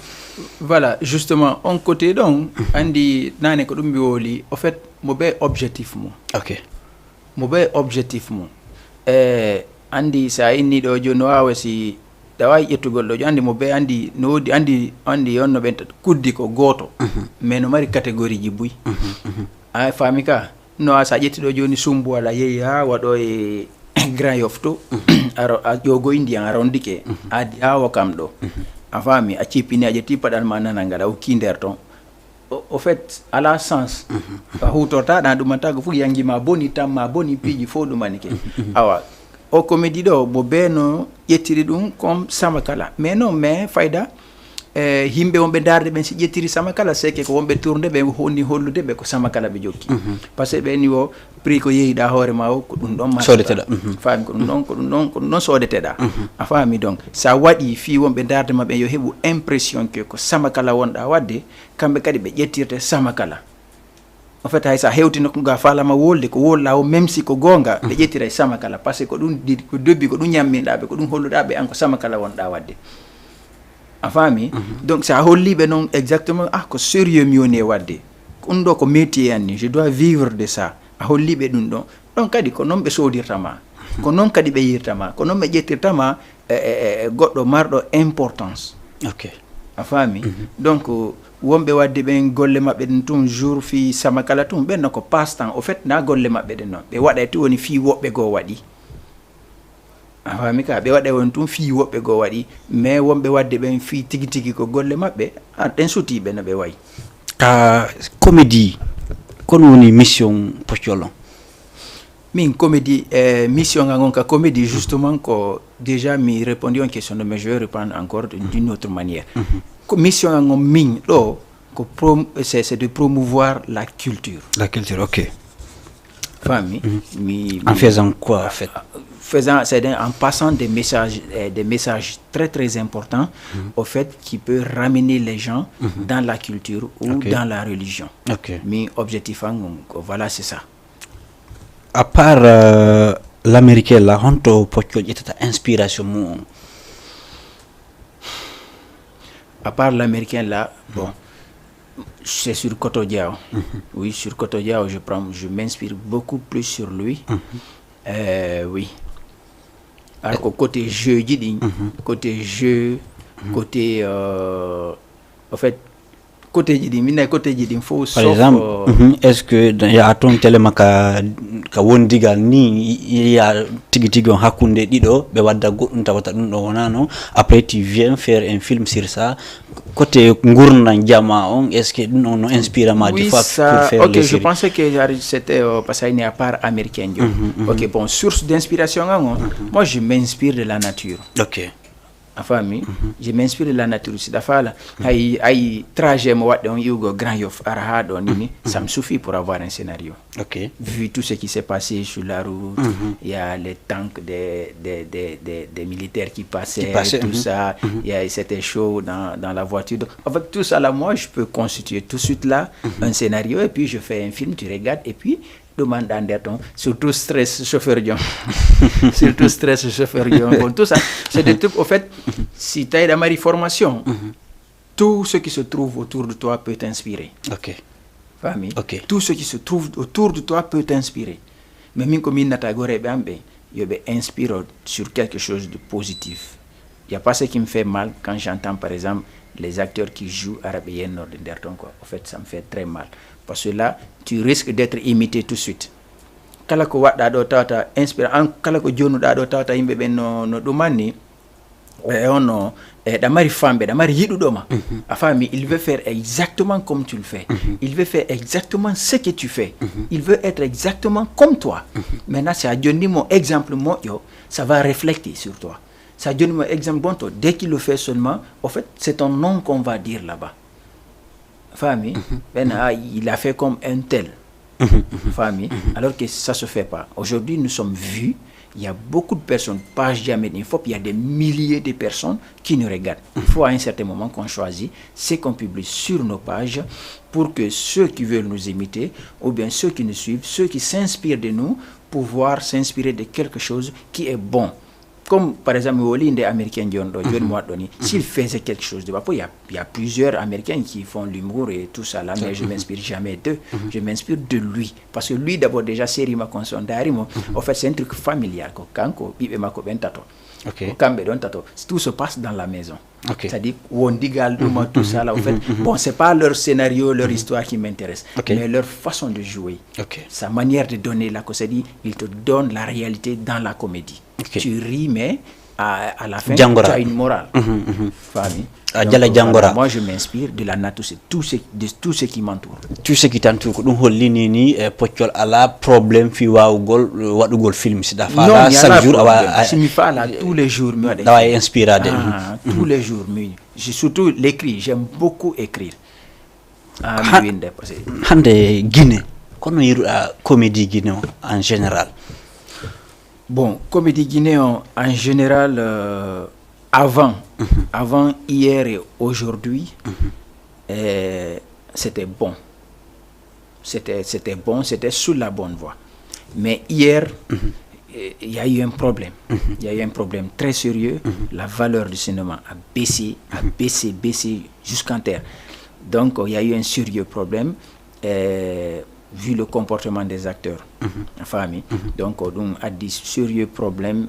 Voilà, justement on côté donc andi nane ko ɗum mi woli au fait mo be objectif mum. Ok. Mo be objectif mum andi sa inni ɗo joni no wawa si tawawi ƴettugol ɗo andi mo be andi no wodi andi on no ɓen kuddi ko goto mais no mari catégorie ji buy a fami ka no sa ƴetti ɗo joni sumbu wala yeehi ha waɗo e Grand Yoff to a ƴogoy ndiyan a rondike adi ha wakam ɗo a fami a cippini a ƴetti paɗal ma nana ngaɗa hokki nder ton au fait à la sens a hutortaɗa ɗumantago fof yanguima boni tamma boni piiji fo ɗumanike awa o comédie ɗo mo be no ƴettiri ɗum comme samakala mais non mais fayda himɓe wonɓe darde ɓen si ƴettiri samakala seke ko wonɓe tourde ɓe honni hollude ɓe ko samakala ɓe jokki par ce que ɓeni o prix ko yeehiɗa hoore ma o ko ɗum ɗon sodeteɗa faami ko ɗum ɗon sodeteɗa a faami donc sa waɗi fi wonɓe darde maɓɓe yo heɓu impression que ko samakala wonɗa wadde kamɓe kadi ɓe ƴettirte samakala en fait hay sa hewtino ko ga falama wolde ko wolla o même si ko gonga ɓe ƴettira e samakala par ce que ko ɗum ko dobbi ko ɗum ñamminɗaɓe ko ɗum holluɗaɓe an ko samakala wonɗa wadde a faami donc sa holliɓe noon exactement ko sérieux mi woni e wadde ɗum ɗo ko métier an ni je dois vivre de ça a holliɓe ɗum ɗon ɗon kadi ko noon ɓe sodirtama ko noon kadi ɓe yirtama ko noon ɓe ƴettirtama goɗɗo marɗo importance. Ok. A faami donc wonɓe wadde ɓen golle maɓɓe ɗen tum jour fi samakala tum ɓenno ko passe temps au fait na golle maɓɓe ɗen noon ɓe waɗa tu woni fi woɓɓe goo waɗi a faami ka ɓe waɗa won tum fi woɓɓe goo waɗi mais wonɓe wadde ɓen fi tigi tigi ko golle maɓɓe ɗen sutiɓe no ɓe wayi comédie kono woni mission poccolon Min comédie mission ngangonka comédie justement ko déjà mi répondu à une question mais je vais reprendre encore d'une autre manière. Mission ngangom min do ko c'est de promouvoir la culture. La culture, OK. Famille. En faisant quoi en fait? En passant des messages très très importants au fait qui peut ramener les gens dans la culture ou dans la religion. OK. Mais objectif voilà c'est ça. À part l'américain là, honto pocco ƴettata inspiration mum. À part l'américain là, bon, c'est sur Koto Diao. Oui, sur Koto Diao, je m'inspire beaucoup plus sur lui. Oui. Alors côté jeu, côté jeu, côté en fait côté il faut par exemple est-ce que ya ton telema ka wondigal ni ya tigi on hakunde dido be wadda goddum tawata dum do wonano après tu viens faire un film sur ça côté ngourna jama on est-ce que non no inspire ma oui, pour faire OK, les je séries. pensais que c'était parce qu'il n'y a pas américain. OK, bon, source d'inspiration moi je m'inspire de la nature. OK. Afami je m'inspire de la nature aussi d'afala ay trajet mo wadde on yugo Grand Yoff ara do nini ça me suffit pour avoir un scénario. OK. Vu tout ce qui s'est passé sur la route, il y a les tanks des militaires qui passaient tout ça, c'était chaud dans la voiture. Donc, avec tout ça là, moi je peux constituer tout de suite là un scénario et puis je fais un film, tu regardes et puis demande d'Anderton, surtout stress chauffeur Dion. Surtout stress chauffeur Dion. Bon, tout ça, c'est des trucs, au fait, si tu as de ma formation, tout ce qui se trouve autour de toi peut t'inspirer. OK. Famille. OK. Tout ce qui se trouve autour de toi peut t'inspirer. Mais même comme il n'a pas inspire sur quelque chose de positif. Il n'y a pas ce qui me fait mal quand j'entends par exemple les acteurs qui jouent Arabien Nord d'Anderton. En fait, ça me fait très mal. Parce que là, tu risques d'être imité tout de suite. Kala ko wadda do tawta inspirant kala ko jonuda do tawta yimbe ben no dumani ono da mari fambe da mari yidudoma afami il veut faire exactement comme tu le fais. Il veut faire exactement ce que tu fais. Il veut être exactement comme toi. Maintenant c'est à donner mon exemple moi yo, ça va refléter sur toi. Ça donne mon exemple bon toi dès qu'il le fait seulement en fait c'est ton nom qu'on va dire là-bas. Famille, il a fait comme un tel. Famille, alors que ça se fait pas. Aujourd'hui, nous sommes vus. Il y a beaucoup de personnes, page jamais d'info, il y a des milliers de personnes qui nous regardent. Il faut à un certain moment qu'on choisit ce qu'on publie sur nos pages pour que ceux qui veulent nous imiter, ou bien ceux qui nous suivent, ceux qui s'inspirent de nous, pouvoir s'inspirer de quelque chose qui est bon. Comme par exemple, les Américains s'ils faisaient quelque chose de bon, il y a plusieurs Américains qui font l'humour et tout ça là, mais je ne m'inspire jamais d'eux. Je m'inspire de lui. Parce que lui, d'abord, déjà, c'est Rima Conson Darimo. En fait, c'est un truc familial. OK. Tout se passe dans la maison. OK. C'est-à-dire, Wondigal, tout ça là. En fait, bon, c'est pas leur scénario, leur histoire qui m'intéresse, mais leur façon de jouer. OK. Sa manière de donner la comédie, il te donne la réalité dans la comédie. OK. Tu ris, mais à la fin, Djangora. tu as une morale. Famille. Djangora. Moi, je m'inspire de la nature, c'est de tout ce qui m'entoure. Tout ce qui t'entoure ko dum hollini ni poccol ala problème fi wawugol wadugol film si da fala chaque jour si mi fala tous les jours mi wade da way inspirade tous les jours mi surtout l'écrit, j'aime beaucoup écrire. Hande Guinée kono yiruda comédie guinéen en général. Bon, comédie guinéen en général avant hier et aujourd'hui c'était bon. C'était bon, c'était sous la bonne voie. Mais hier, il y a eu un problème. Il y a eu un problème très sérieux. La valeur du cinéma a baissé jusqu'en terre. Donc, il y a eu un sérieux problème vu le comportement des acteurs. Famille. Donc, on a des sérieux problèmes.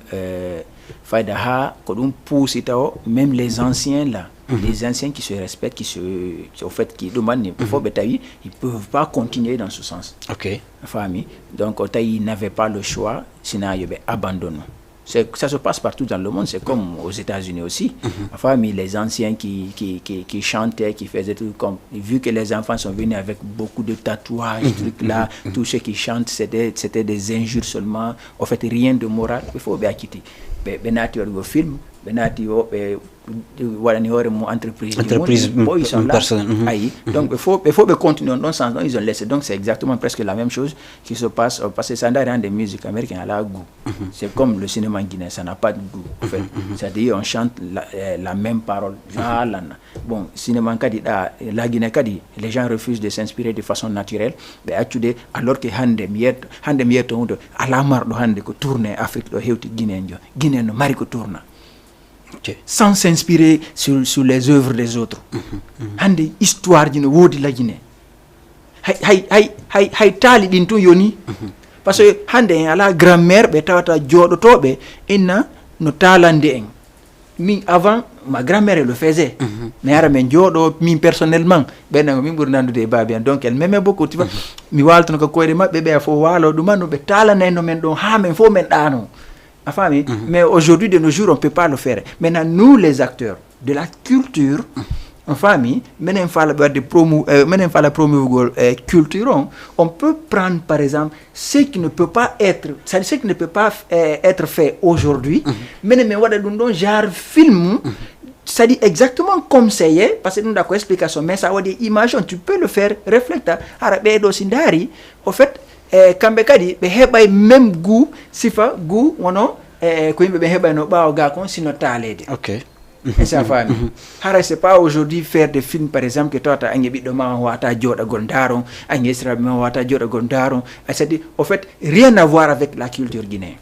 Même les anciens là. Les anciens qui se respectent, qui demandent, ils ne peuvent pas continuer dans ce sens. OK. Famille. Donc, ils n'avaient pas le choix, sinon ils avaient abandonné. Ça se passe partout dans le monde, c'est comme aux États-Unis aussi. Enfin, les anciens qui chantaient, qui faisaient tout comme... Vu que les enfants sont venus avec beaucoup de tatouages, trucs là, tout ce qui chantent, c'était des injures seulement. En fait, rien de moral. Il faut bien quitter. Benati au film, Benati entreprise ils sont là. Donc il faut continuer dans ce sens. Ils ont laissé. Donc c'est exactement presque la même chose qui se passe parce que ça n'a rien de musique américaine à la goût. C'est comme le cinéma guinéen, ça n'a pas de goût en fait. C'est-à-dire on chante la même parole. Bon, cinéma la Guinée kadi, les gens refusent de s'inspirer de façon naturelle. Alors que hande mieto à la mar do hande ko tourner Afrique do hewti Guinée no mari ko tourna. Sans s'inspirer sur les œuvres des autres. Hande histoire dino wodi la Guinée. Hay tali din to yoni. Parce que hande ala grand-mère be tawata jodotobe inna no talande en. Avant ma grand-mère le faisait. Mais ara men jodo min personnellement ben min bur nandude babi donc elle m'aimait beaucoup tu vois. Mi walto ko koyde mabbe be fo walo dumano be talaneno men don ha men fo men dano. Mais aujourd'hui, de nos jours, on ne peut pas le faire. Maintenant, nous, les acteurs de la culture, maintenant, il faut promouvoir culture. On peut prendre, par exemple, ce qui ne peut pas être, ce qui ne peut pas être fait aujourd'hui. Mais genre film. Ça dit exactement comme c'est, parce que nous avons explication, mais ça a des images, tu peux le faire réfléchir. En fait, kambekadi be hebay même goût sifa goût wono ko yimbe be hebay no baaw ga kon sino talede. OK. Et ça va. C'est pas aujourd'hui faire des films par exemple que toi tu as un biddo ma wata joda gondaron un esra ma wata joda gondaron. C'est-à-dire en fait rien à voir avec la culture guinéenne.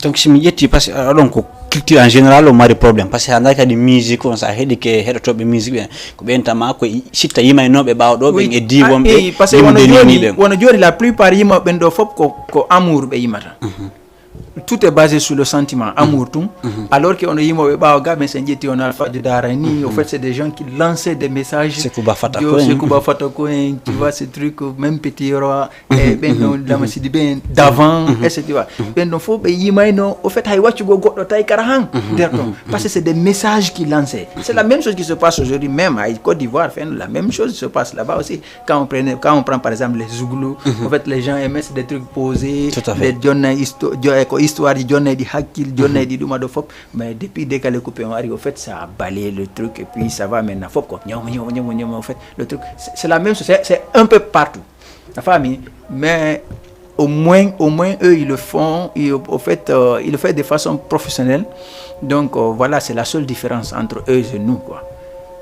Donc si mi yetti parce que donc culture en général o mari problème parce que anda kadi musique on sa hedi ke hedotobe musique ben ko bentama ko sitta yima nobe bawdo ben e di wombe parce que wono joni la plupart yima ben do fop ko amour be yimata. Tout est basé sur le sentiment, amour tout. Alors qu'on a eu mais c'est on alpha de Darani. En fait, c'est des gens qui lançaient des messages. C'est Kuba Fatako, tu vois ce truc, même petit roi, d'avant, etc. Ben donc faut au fait, parce que c'est des messages qui lançaient. C'est la même chose qui se passe aujourd'hui même à Côte d'Ivoire. La même chose se passe là-bas aussi. Quand on prend par exemple les Zouglous, en fait, les gens aimaient des trucs posés, les histoire di jonne di hakil jonne di duma do fop mais depuis dès qu'elle est coupée on arrive au fait ça a balayé le truc et puis ça va maintenant fop quoi en fait le truc c'est la même chose c'est un peu partout la famille mais au moins eux ils le font ils le font de façon professionnelle donc voilà c'est la seule différence entre eux et nous quoi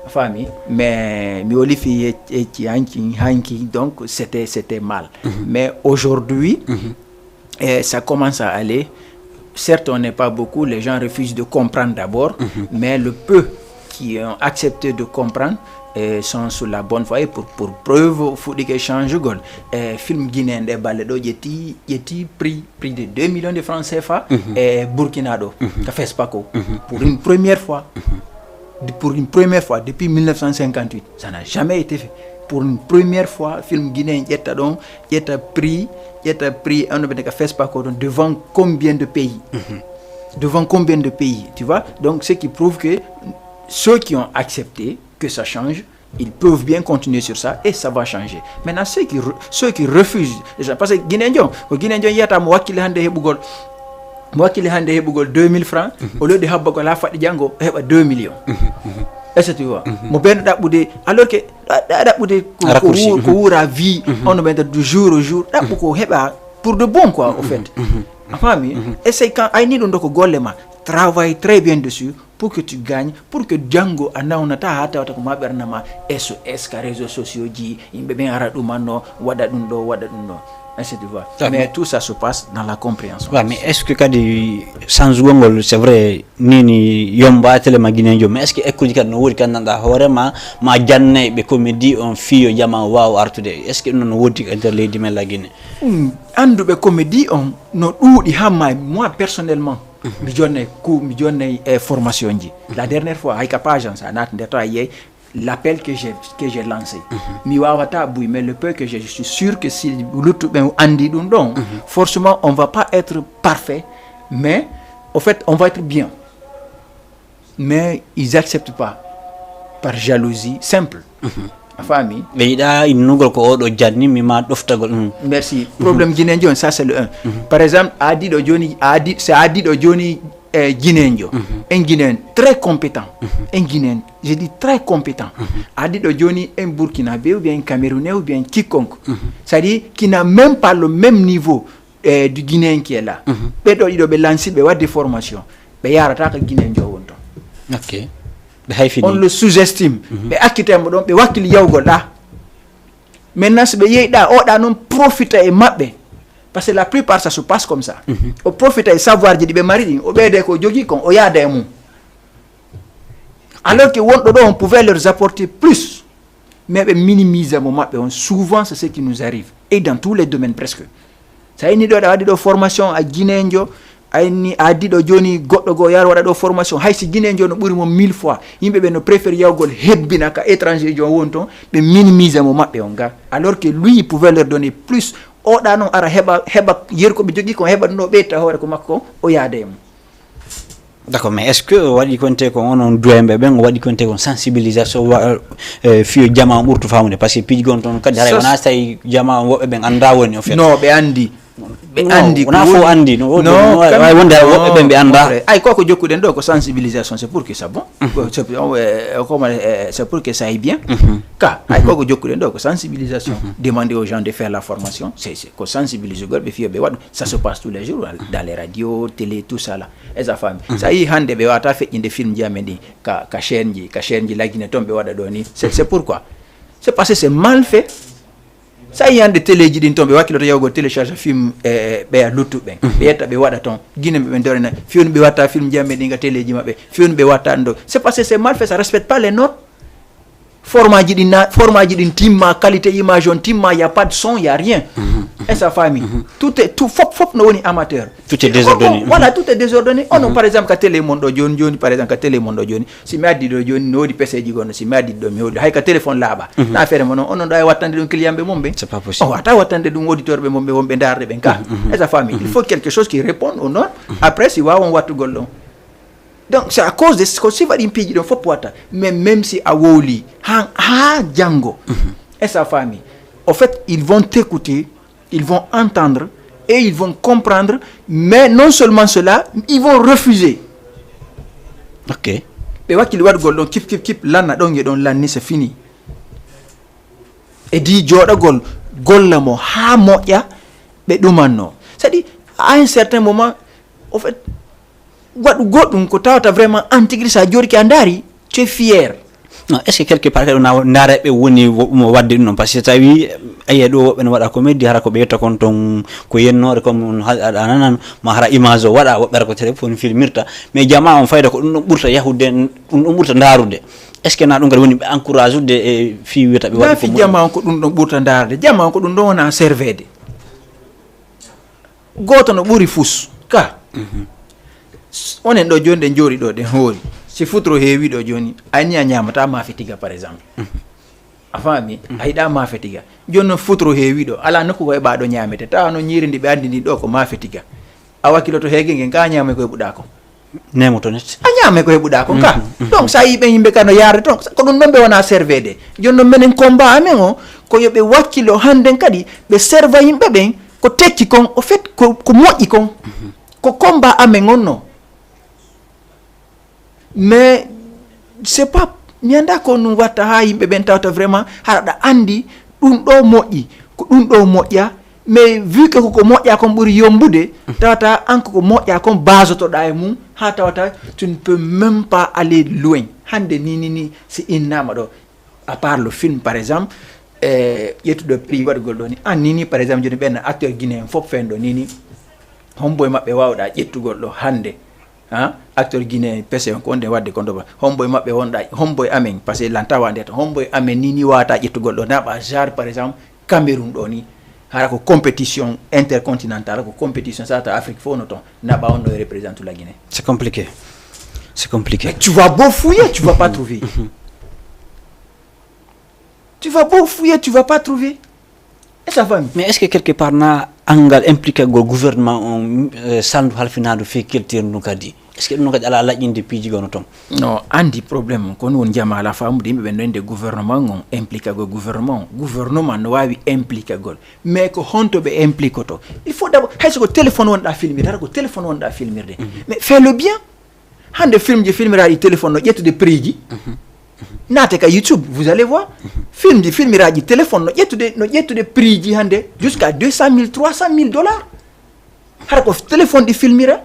la famille mais Miolifi et Hanki donc c'était mal mais aujourd'hui et ça commence à aller. Certes, on n'est pas beaucoup, les gens refusent de comprendre d'abord, mais le peu qui ont accepté de comprendre sont sur la bonne voie. Pour preuve, il faut dire que change goal. Film guinéen de Baledo, il y prix de 2 millions de francs CFA et Burkinado, Café Spaco, pour une première fois. Pour une première fois depuis 1958, ça n'a jamais été fait. Pour une première fois, film guinéen est pris on a fait devant combien de pays devant combien de pays, tu vois. Donc ce qui prouve que ceux qui ont accepté que ça change, ils peuvent bien continuer sur ça et ça va changer. Maintenant ceux qui refusent, parce que Guinéen yata mo wakile hande hebugol 2000 francs au lieu de habba la fadi jango heba 2 millions. Est-ce que tu vois? Mon père alors que ko wura vie on met du jour au jour pour de bon quoi au fait. Enfin et c'est quand I need ndoko golema travaille très bien dessus pour que tu gagnes, pour que Django anaonata hata wata kuma bernama SOS ka réseaux sociaux ji imbe ben aradu mano wada dundo. Est-ce que tu vois? Mais tout ça se passe dans la compréhension. Ouais, mais est-ce que kadi sans gongol c'est vrai nini yomba tele magine jom mais est-ce que ekkuji kan no wodi kan nanda horema ma janne be comédie on fiyo jama waaw artude est-ce que non wodi inter lady mel la Guinée andu be comédie on no dudi hamma moi personnellement mi jonne formation ji la dernière fois ay capage ça nat ndeta yey l'appel que j'ai lancé mi wawata bouy mais le peu que je suis sûr que si lutu ben andi dum don forcément on va pas être parfait mais au fait, on va être bien. Mais ils n'acceptent pas. Par jalousie simple. Famille. Merci. Problème guinéen, ça c'est le 1. Par exemple, Adi de Johnny, c'est Adi de Johnny guinéen. Un Guinéen très compétent. Un Guinéen, je dis très compétent. Adi de Johnny, un Burkinabé ou bien un Camerounais ou bien quiconque. C'est-à-dire qui n'a même pas le même niveau du Guinéen qui est là. Il doit lancer des formations. Il y a un Guinéen. Ok. On le sous-estime. Mais akitem don be wakil yawgo là. Maintenant si be yeyda o da non profiter et mabbe. Parce que la plupart ça se passe comme ça. O profiter et savoir di be mari o be de ko jogi kon o yada e mum. Alors que on pouvait leur apporter plus. Mais be minimiser mo mabbe on souvent c'est ce qui nous arrive et dans tous les domaines presque. Ça ni do da wadi do formation à Guinée-njo ayni adi do joni goddo go yar wada do formation hay si Guinée no buri mo 1000 fois yimbe be no préfère yawgol hebbina ka étranger jo wonton be minimiser mo mabbe on ga alors que lui il pouvait leur donner plus o da non ara heba yerko be jogi ko heba no beta hore ko makko o yaade mo. D'accord, mais est-ce que wadi konté ko onon douembe ben wadi konté ko sensibilisation fi jama burtu famude parce que piji gon ton kadi hare wana say jama wobbe ben anda woni o fait. Non be andi andi on a fo andi no wonde wobbe be anda ay koko jokkuden do ko sensibilisation c'est pour que ça bon c'est pour que ça aille bien ka ay koko jokkuden do ko sensibilisation demander aux gens de faire la formation c'est ko sensibiliser gorbe fi be wad ça se passe tous les jours dans les radios télé tout ça là et famille ça yi hande be wata feƴƴinde film jamendi ka chaîne ji lagine tombe wada do ni c'est pourquoi c'est parce que c'est mal fait. Ça y a des télé ji din tombe wakilo to yawgo télécharge film be lutu ben be yetta be wada ton guiné be dorina fion be wata film jambe dinga télé ji mabbe fion be wata ndo c'est parce que c'est mal fait, ça respecte pas les normes. Format ji din timma qualité image on timma y a pas de son, y a rien. Et sa famille tout fop no woni amateur, tout est désordonné. Voilà, tout est désordonné. On par exemple ka télé mondo joni par exemple ka télé mondo joni si mi addi do joni no di PC ji gonno si mi addi do mi wodi hay ka téléphone laba na affaire mon on do ay wattande dum client be mombe c'est pas possible. Oh ata wattande dum auditeur be mombe wombe darde ben ka et sa famille il faut quelque chose qui réponde au nom. Après si wa on wattu gollon. Donc c'est à cause de ce que si va impédir il faut poita mais même si a woli ha django et sa famille en fait ils vont t'écouter, ils vont entendre et ils vont comprendre, mais non seulement cela, ils vont refuser. Ok. Et wa qu'il wad gol kip lana don ye don lanni c'est fini. Et di joda gol la mo ha mo ya be dumanno. C'est-à-dire à un certain moment en fait wadu godum ko tawata vraiment intégrer sa jori ki andari, tu es fier. Non, est-ce que quelque part on ndare be woni mo wadde non parce que tawi ayedo ben wada comédie hara ko be yetta kon ton ko yennore comme ananan ma hara image o wada wobber ko téléphone filmirta mais jama on fayda ko dum burta yahude dum burta ndarude est ce que na dum gadi woni be encourage de fi weta be wadi ko jama ko dum burta ndarude jama ko dum don wona servede goto no buri fus ka onen do jonde njori do de hori si futro heewi do joni anya nyamata ma fetiga par exemple afami ayda ma fetiga jonno futro heewi do ala nokku ko e baado nyamete ta no nyirindi be andini do ko ma fetiga awakilo to heege ngen ka nyame ko e buda ko nemo to net a nyame ko e buda ko ka donc sa yibe yimbe kano yarde ton ko dum nombe wona servede jonno menen combat amen o ko yobe wakilo handen kadi be serva yimbe ben ko tekki kon au fait ko moji kon ko combat amen onno. Mais c'est pas mianda ko nu watta ha yimbe ben tawta vraiment harada andi dum do moƴƴi ko dum do moƴƴa mais vu que ko moƴƴa kon buri yombude tawta anko ko moƴƴa kon base to da e mum ha tawta tu ne peux même pas aller loin hande ni si innama do à part le film par exemple yetude prix wadgol do ni nini par exemple joni ben acteur guinéen fop fendo nini homboy mabbe wawda yettugol do hande acteur guinéen pese on ko onde wadde ko ndoba homboy mabbe wonda homboy amen parce que lanta wande to homboy amen ni wata ƴettugol do naba genre par exemple Cameroun do ni hara ko compétition intercontinentale ko compétition sata Afrique fo no ton naba on do représente la Guinée. C'est compliqué. Mais tu vas beau fouiller, tu vas pas trouver. Tu vas beau fouiller, tu vas pas trouver. Et ça va. Mais est-ce que quelque part na angal impliqué go gouvernement on sandu halfinado fe keltirnu kadi est ce que non kadi ala laƴinde piiji gono ton non andi problème kon won jama la femme dimbe ben de gouvernement on impliqué go gouvernement no wawi impliqué gol mais ko honto be impliqué to il faut d'abord hay so ko téléphone won da filmer dara ko téléphone won da filmer de mais fais le bien hande film je filmera di téléphone no ƴettude prix ji nate ka YouTube vous allez voir film di filmera di téléphone no ƴettude prix ji hande jusqu'à 200 000 300 000 dollars har ko téléphone di filmira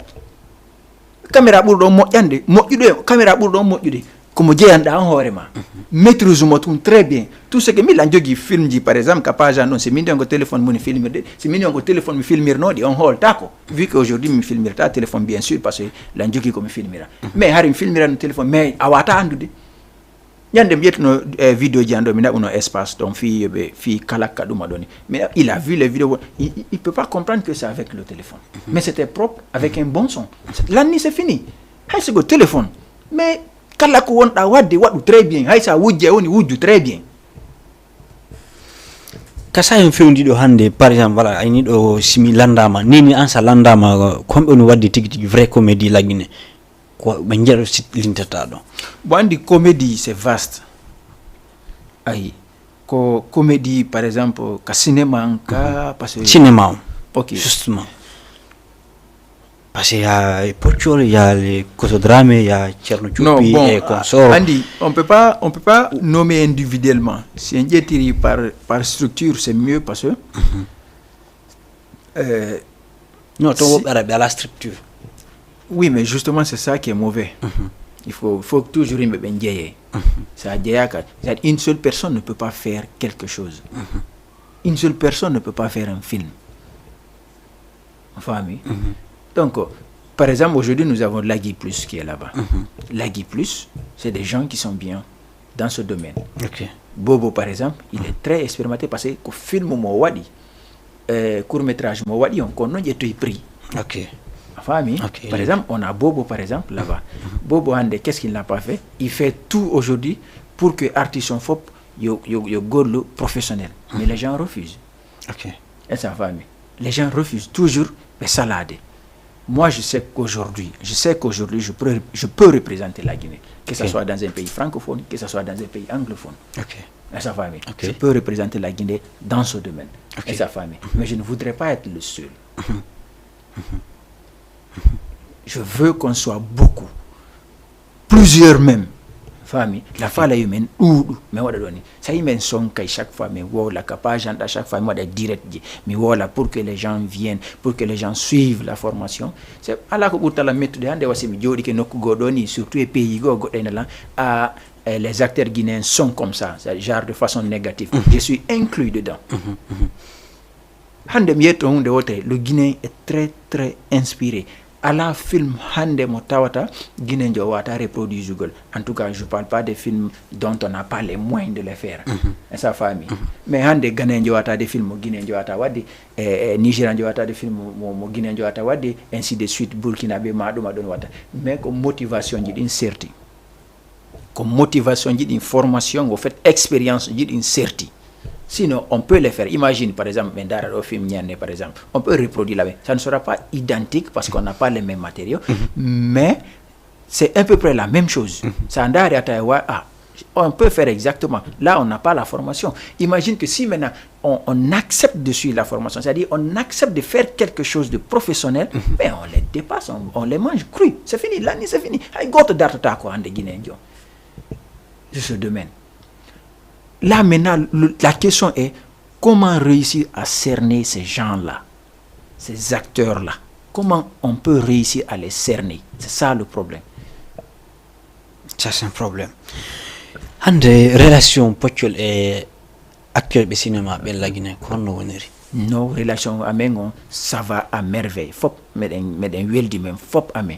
caméra ɓurɗo moƴƴude caméra ɓurɗo moƴƴude komo jeeyanɗa an hoore ma maîtrise mo tum très bien tout ce que milan jogui film ji par exemple capage an ɗon si min ko téléphone moni filmirde si min ko téléphone mi filmirnoɗi on hoolta ko vu que aujourd'hui mi filmirta téléphone bien sûr parce que lan jogui komi filmira mais hari mi filmira no téléphone mais a wata andude ñande mi ƴettuno vidéo ji an ɗo mi naɓuno espace donc fi kalakka ɗuma ɗoni mais il a vu les vidéos il peut pas comprendre que c'est avec le téléphone mais c'était propre avec un bon son lanni c'est fini hay sigo téléphone mais kala ko wonɗa wadde waɗu très bien hay sa wujje woni wujju très bien kasa en fewndiɗo hande par exemple voilà ayni ɗo simi landama nini an sa landama komɓe no wadde tigi tigi vrai comédie laggine ko ɓe jeeɗo lintata ɗo bo andi comédie c'est vaste ay ko comédie par exemple ka cinéma ka parce que cinéma ok justement parce qu'il y a Pochol, il y a les Kosodramé, il y a Tchernouchoupi et consorts. Andy, on peut pas nommer individuellement. Si on dit par structure, c'est mieux parce que non, à la structure. Oui, mais justement, c'est ça qui est mauvais. Il faut toujours y mettre une seule personne ne peut pas faire quelque chose. Une seule personne ne peut pas faire un film. Famille. Donc, par exemple, aujourd'hui, nous avons Lagui Plus qui est là-bas. Lagui Plus, c'est des gens qui sont bien dans ce domaine. Okay. Bobo, par exemple, il est très expérimenté parce que le film Mowadi, court-métrage Mowadi, on connaît tout prix. Ok. Famille. Okay. Par exemple, on a Bobo, par exemple, là-bas. Bobo, qu'est-ce qu'il n'a pas fait? Il fait tout aujourd'hui pour que l'artiste soit le professionnel. Mais les gens refusent. Ok. Et sa famille. Les gens refusent toujours les salades. Moi, je sais qu'aujourd'hui, je peux représenter la Guinée, que ce soit dans un pays francophone, que ce soit dans un pays anglophone. Et sa famille. Je peux représenter la Guinée dans ce domaine. Et sa famille. Mais je ne voudrais pas être le seul. Je veux qu'on soit beaucoup, plusieurs même. Famille, la fala humaine ou mais wala doni ça y men son kay chaque fois mais voilà capable à chaque fois moi de direct mais voilà pour que les gens viennent, pour que les gens suivent la formation. C'est ala ko burta la méthode hande wasi mi jodi ke nokku godoni surtout les pays go godena la les acteurs guinéens sont comme ça, c'est genre de façon négative. Je suis inclus dedans. Hande mi yeto hunde wote le Guinéen est très très inspiré. À la film Hande Motawata, Guinée Ndiowata reproduit Google. En tout cas, je ne parle pas des films dont on n'a pas les moyens de les faire. Et sa famille. Mais Hande Ghana Ndiowata des films Guinée Ndiowata Wadi, Nigeria Ndiowata des films Guinée Ndiowata Wadi, ainsi de suite, Burkinabé, Madon Wata. Mais comme motivation, d'une certitude. Comme motivation, d'une formation, en fait, expérience, d'une certitude. Sinon, on peut les faire. Imagine, par exemple, Mendara au film Niane, par exemple. On peut reproduire la même. Ça ne sera pas identique parce qu'on n'a pas les mêmes matériaux, mais c'est à peu près la même chose. On peut faire exactement. Là, on n'a pas la formation. Imagine que si maintenant, on accepte de suivre la formation, c'est-à-dire on accepte de faire quelque chose de professionnel, mais on les dépasse, on les mange cru. C'est fini, l'année, c'est fini. De ce domaine. Là, maintenant, la question est comment réussir à cerner ces gens-là, ces acteurs-là. Comment on peut réussir à les cerner? C'est ça le problème. Ça, c'est un problème. Une relation Pochol et acteur de cinéma de la Guinée, comment est-ce? Nos relations avec eux, ça va à merveille. Fop, mais weldi même, fop amé.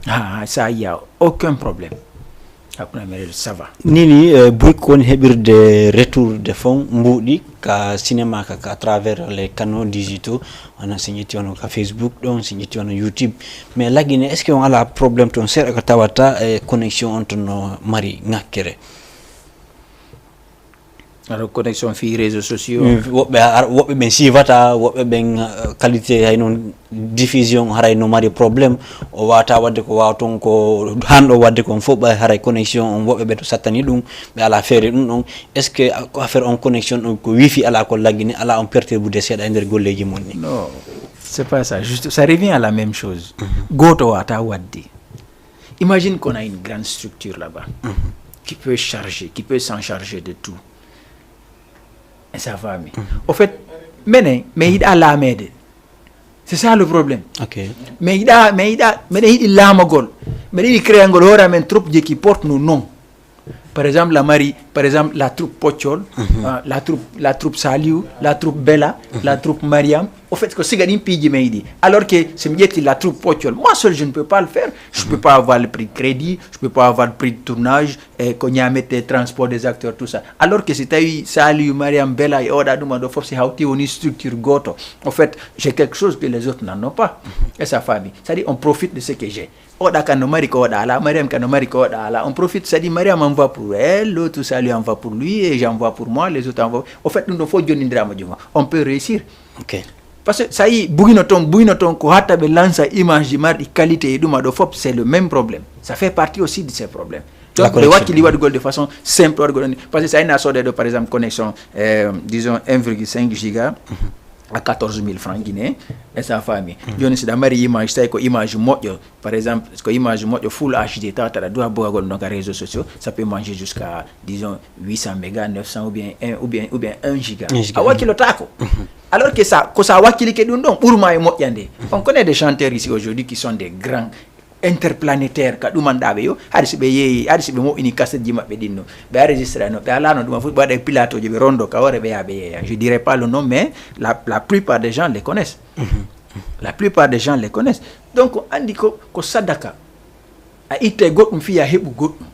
Ah, ça, il n'y a aucun problème. Ça va. Nini Bouycon hebir de retour de fonds mboudi ka cinéma ka à travers les canaux digitaux on a signé on ka Facebook on signé on YouTube mais la Guinée est-ce qu'on a la problème ton ser ka tawata connexion entre nos mari ngakere alors connexion fi réseaux sociaux woɓɓe ɓen sivata woɓɓe ɓen qualité hay noon diffusion haray no mari probléme o wawata wadde ko wawa toon ko hanɗo wadde kon fof ɓay haray connexion on woɓɓe ɓe to sattani ɗum ɓe ala feere ɗum ɗon est ce que ko affaire on connexion ɗon ko wifi ala ko laggini ala on perturbude seeɗa e nder golleji mon ni non c'est pas ça juste ça revient à la même chose goto wata wadde imagine qu'on a une grande structure là-bas qui peut s'en charger de tout et sa famille au fait mais il a la mede c'est ça le problème mais il a lamagol mais il crée un gol men trop je qui porte nos noms par exemple la troupe Pochol la troupe Saliou la troupe Bella la troupe Mariam au fait que c'est gagné pigi meidi alors que c'est la troupe Pochol moi seul je ne peux pas le faire je peux pas avoir le prix de crédit je peux pas avoir le prix de tournage et qu'on y a mettre les transports des acteurs tout ça alors que c'était Saliou Mariam Bella et Oda Duma do faut c'est hauti une structure goto en fait j'ai quelque chose que les autres n'en ont pas et sa famille c'est-à-dire on profite de ce que j'ai Oda kanomari ko Oda ala Mariam kanomari ko Oda ala on profite c'est-à-dire Mariam envoie pour elle l'autre Saliou envoie pour lui et j'envoie pour moi les autres envoient au fait nous faut Johnny Drama on peut réussir parce que ça y bouinoton ko hatta be lança image mardi qualité et duma do fop c'est le même problème ça fait partie aussi de ces problèmes donc le wakili wad gol de façon simple parce que ça y a sorte de par exemple connexion disons 1,5 giga à 14 000 francs guinéens et sa famille joni c'est damari image tay ko image moƴƴo par exemple ko image moƴƴo full HD tata doit bogol donc réseaux sociaux ça peut manger jusqu'à disons 800 mégas 900 ou bien 1 giga a wakilo tako alors que ça ko sa wakili ke dum don burma e moƴƴande on connaît des chanteurs ici aujourd'hui qui sont des grands interplanétaire ka ɗumanɗaɓe yo haade so ɓe yeeyi haade so ɓe moƴƴini cassette ji maɓɓe ɗinno ɓe a registré no ɓe alano ɗuma fof ɓe waɗa pilato ji ɓe rondo kawore ɓe yaha ɓe yeeya je dirais pas le nom mais la plupart des gens les connaissent la plupart des gens les connaissent donc andi ko sadaka a itta goɗɗum fiya heɓu goɗɗum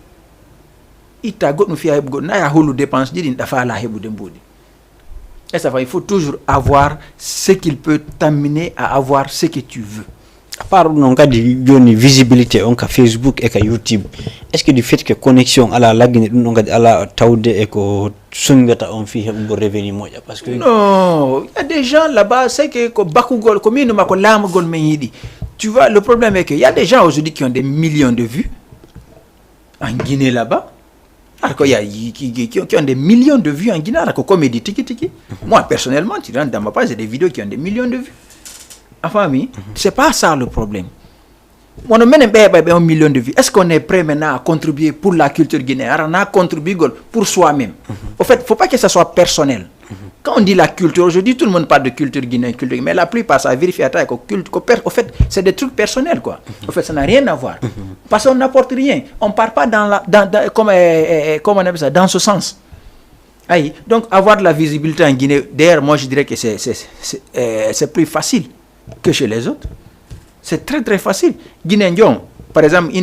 itta goɗɗum fiya heɓu goɗɗum naya hollu dépense ji ɗin ɗafa ala heɓude mbuɗi et ça va il faut toujours avoir ce qu'il peut t'amener à avoir ce que tu veux à part non kadi joni visibilité on ka Facebook et ka YouTube est ce que du fait que connexion ala laggini dum non kadi ala tawde e ko sungata on fi hebugo revenu moja parce que non il y a des gens là-bas c'est que ko bakugol ko minu mako lamagol men yidi tu vois le problème est que il y a des gens aujourd'hui qui ont des millions de vues en Guinée là-bas alors il y a qui ont des millions de vues en Guinée alors comédie tiki moi personnellement tu rentres dans ma page j'ai des vidéos qui ont des millions de vues. Famille, c'est pas ça le problème. On a même 1 million de vues. Est-ce qu'on est prêt maintenant à contribuer pour la culture guinéenne? On a contribué pour soi-même. Au fait, faut pas que ça soit personnel. Quand on dit la culture, aujourd'hui tout le monde parle de culture guinéenne, mais la plupart ça vérifie à taille au fait, c'est des trucs personnels quoi. Au fait, ça n'a rien à voir. Parce qu'on n'apporte rien. On part pas comment on appelle ça, dans ce sens. Aïe. Donc avoir de la visibilité en Guinée, d'ailleurs moi je dirais que c'est plus facile que chez les autres. C'est très très facile. Guinée, par exemple,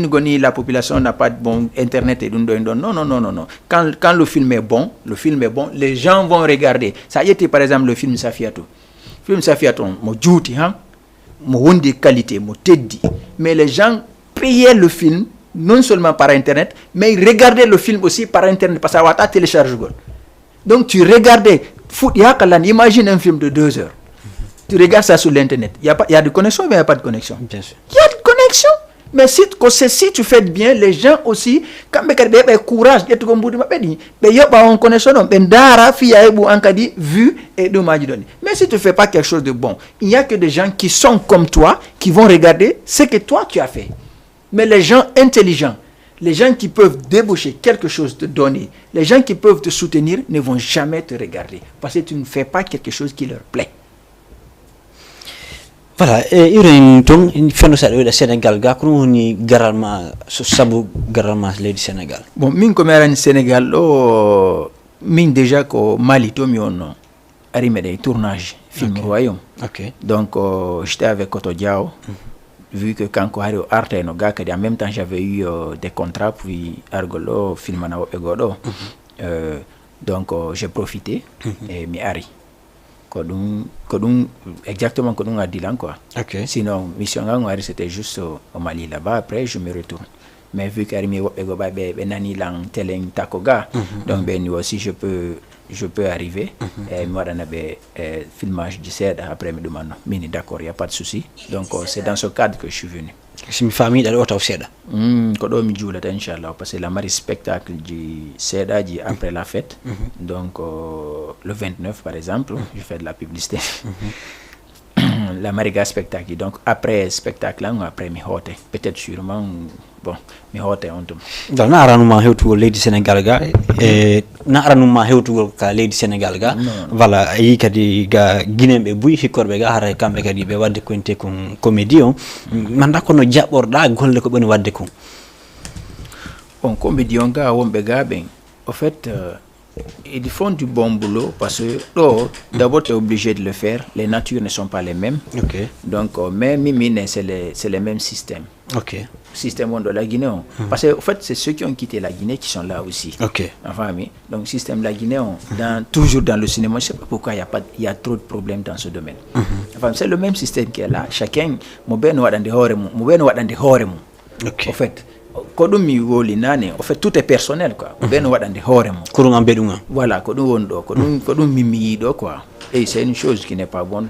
la population n'a pas de bon internet et non. Quand le film est bon, les gens vont regarder. Ça y était par exemple le film Safiatou. Le film Safiatou, mo djouti mo wonde qualité, mo teddi. Mais les gens payaient le film non seulement par internet, mais ils regardaient le film aussi par internet parce que ça télécharge. Donc tu regardais, imagine un film de 2 heures. Tu regardes ça sur l'internet. Il y a de connexion, mais il n'y a pas de connexion. Bien sûr. Il y a de connexion. Mais si tu fais bien, les gens aussi, quand ils ont courage, ils ont connexion, vu et mais si tu ne fais pas quelque chose de bon, il n'y a que des gens qui sont comme toi, qui vont regarder ce que toi tu as fait. Mais les gens intelligents, les gens qui peuvent débaucher quelque chose, te donner, les gens qui peuvent te soutenir ne vont jamais te regarder. Parce que tu ne fais pas quelque chose qui leur plaît. Voilà, iren ton fenno sa do Sénégal ga ko woni garalma so sabu garalma leydi Sénégal. Bon, min ko merani Sénégal min déjà ko Mali to mi on ari mede tournage film Royaume. OK. Donc j'étais avec Koto Diao. Vu que quand Kohari Arte no ga kadi en même temps j'avais eu des contrats puis argolo film na obegodo. Donc j'ai profité et mi ari. Exactement comme on a dit là quoi. Okay. Sinon mission c'était juste au Mali là-bas, après je me retourne. mais vu qu'arimi woɓɓe go ɓe nani lan télé takoga donc ɓenni aussi je peux arriver et mi waɗana ɓe filmage ji seeɗa après mi ɗumanno mini d'accord y a pas de souci donc c'est dans ce cadre que je suis venu simi famiɗa ɗo taw seeɗa ko ɗo mi juulata inchallah parce que la mari spectacle ji seeɗaji après la fête donc le 29 par exemple je fais de la publicité la mariga spectacle donc après spectacle après mi hoote peut-être sûrement bon mi hoote on tum dal na aranuma hewtugol leydi sénégal ga na aranuma hewtugol ka leydi sénégal ga voilà ayi kadi ga guinéɓe buy hikkorɓe ga hara kamɓe kadi ɓe wadde koynte kon comédie on manda kono jaɓɓorɗa golle ko ɓeni wadde kon bon comédie on ga wonɓe ga ɓen au fait ils font du bon boulot parce que d'abord tu es obligé de le faire, les natures ne sont pas les mêmes. Okay. Donc mais Mimine c'est le même système. Okay. Système de la Guinée. Parce que en fait c'est ceux qui ont quitté la Guinée qui sont là aussi. Okay. Enfin, donc système de la Guinée toujours dans le cinéma, je sais pas pourquoi il y a trop de problèmes dans ce domaine. Enfin c'est le même système qui est là. Chacun mo ben wadande horemu. Okay. En fait kodumi woli nane en fait tout est personnel quoi ben wadande horemo kurunga bedunga voilà kodum wondo kodum mimi do quoi et c'est une chose qui n'est pas bonne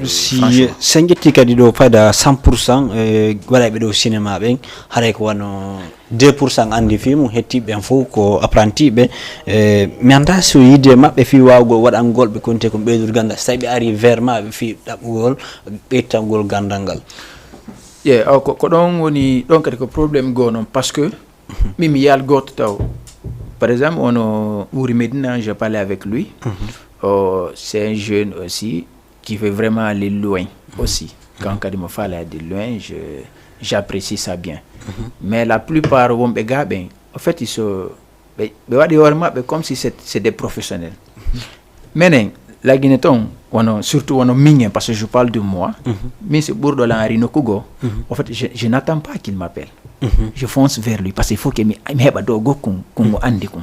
si senjetti kadi do fayda 100% waɗaɓe ɗo cinéma ɓen haray ko wano 2% andi film hettiɓe en fof ko apprenti ɓe mi anda so yide mabɓe fi wawgol waɗangol ɓe konte ko ɓeydur gandal so tawi ɓe ari vers maɓe fi ɗaɓɓugol ɓeytangol gandal ngal ko ɗon woni ɗon kadi ko probléme goo noon parce que mimi yal goto taw par exemple ono Wuri Medina j'ai parlé avec lui c'est un jeune aussi qui veut vraiment aller loin aussi quand kadi mo faala de loin j'apprécie ça bien mais la plupart wonɓe ga ɓen en fait ils so ɓe waɗi hoore maɓɓe comme si c'est des professionnels menen la Guinée ton surtout wono mingen parce que je parle de moi mais c'est ɓurɗo lan ari nokkugo en fait je n'attends pas qu'il m'appelle je fonce vers lui parce qu'il faut que mi heɓa dow gokkum mo andi kum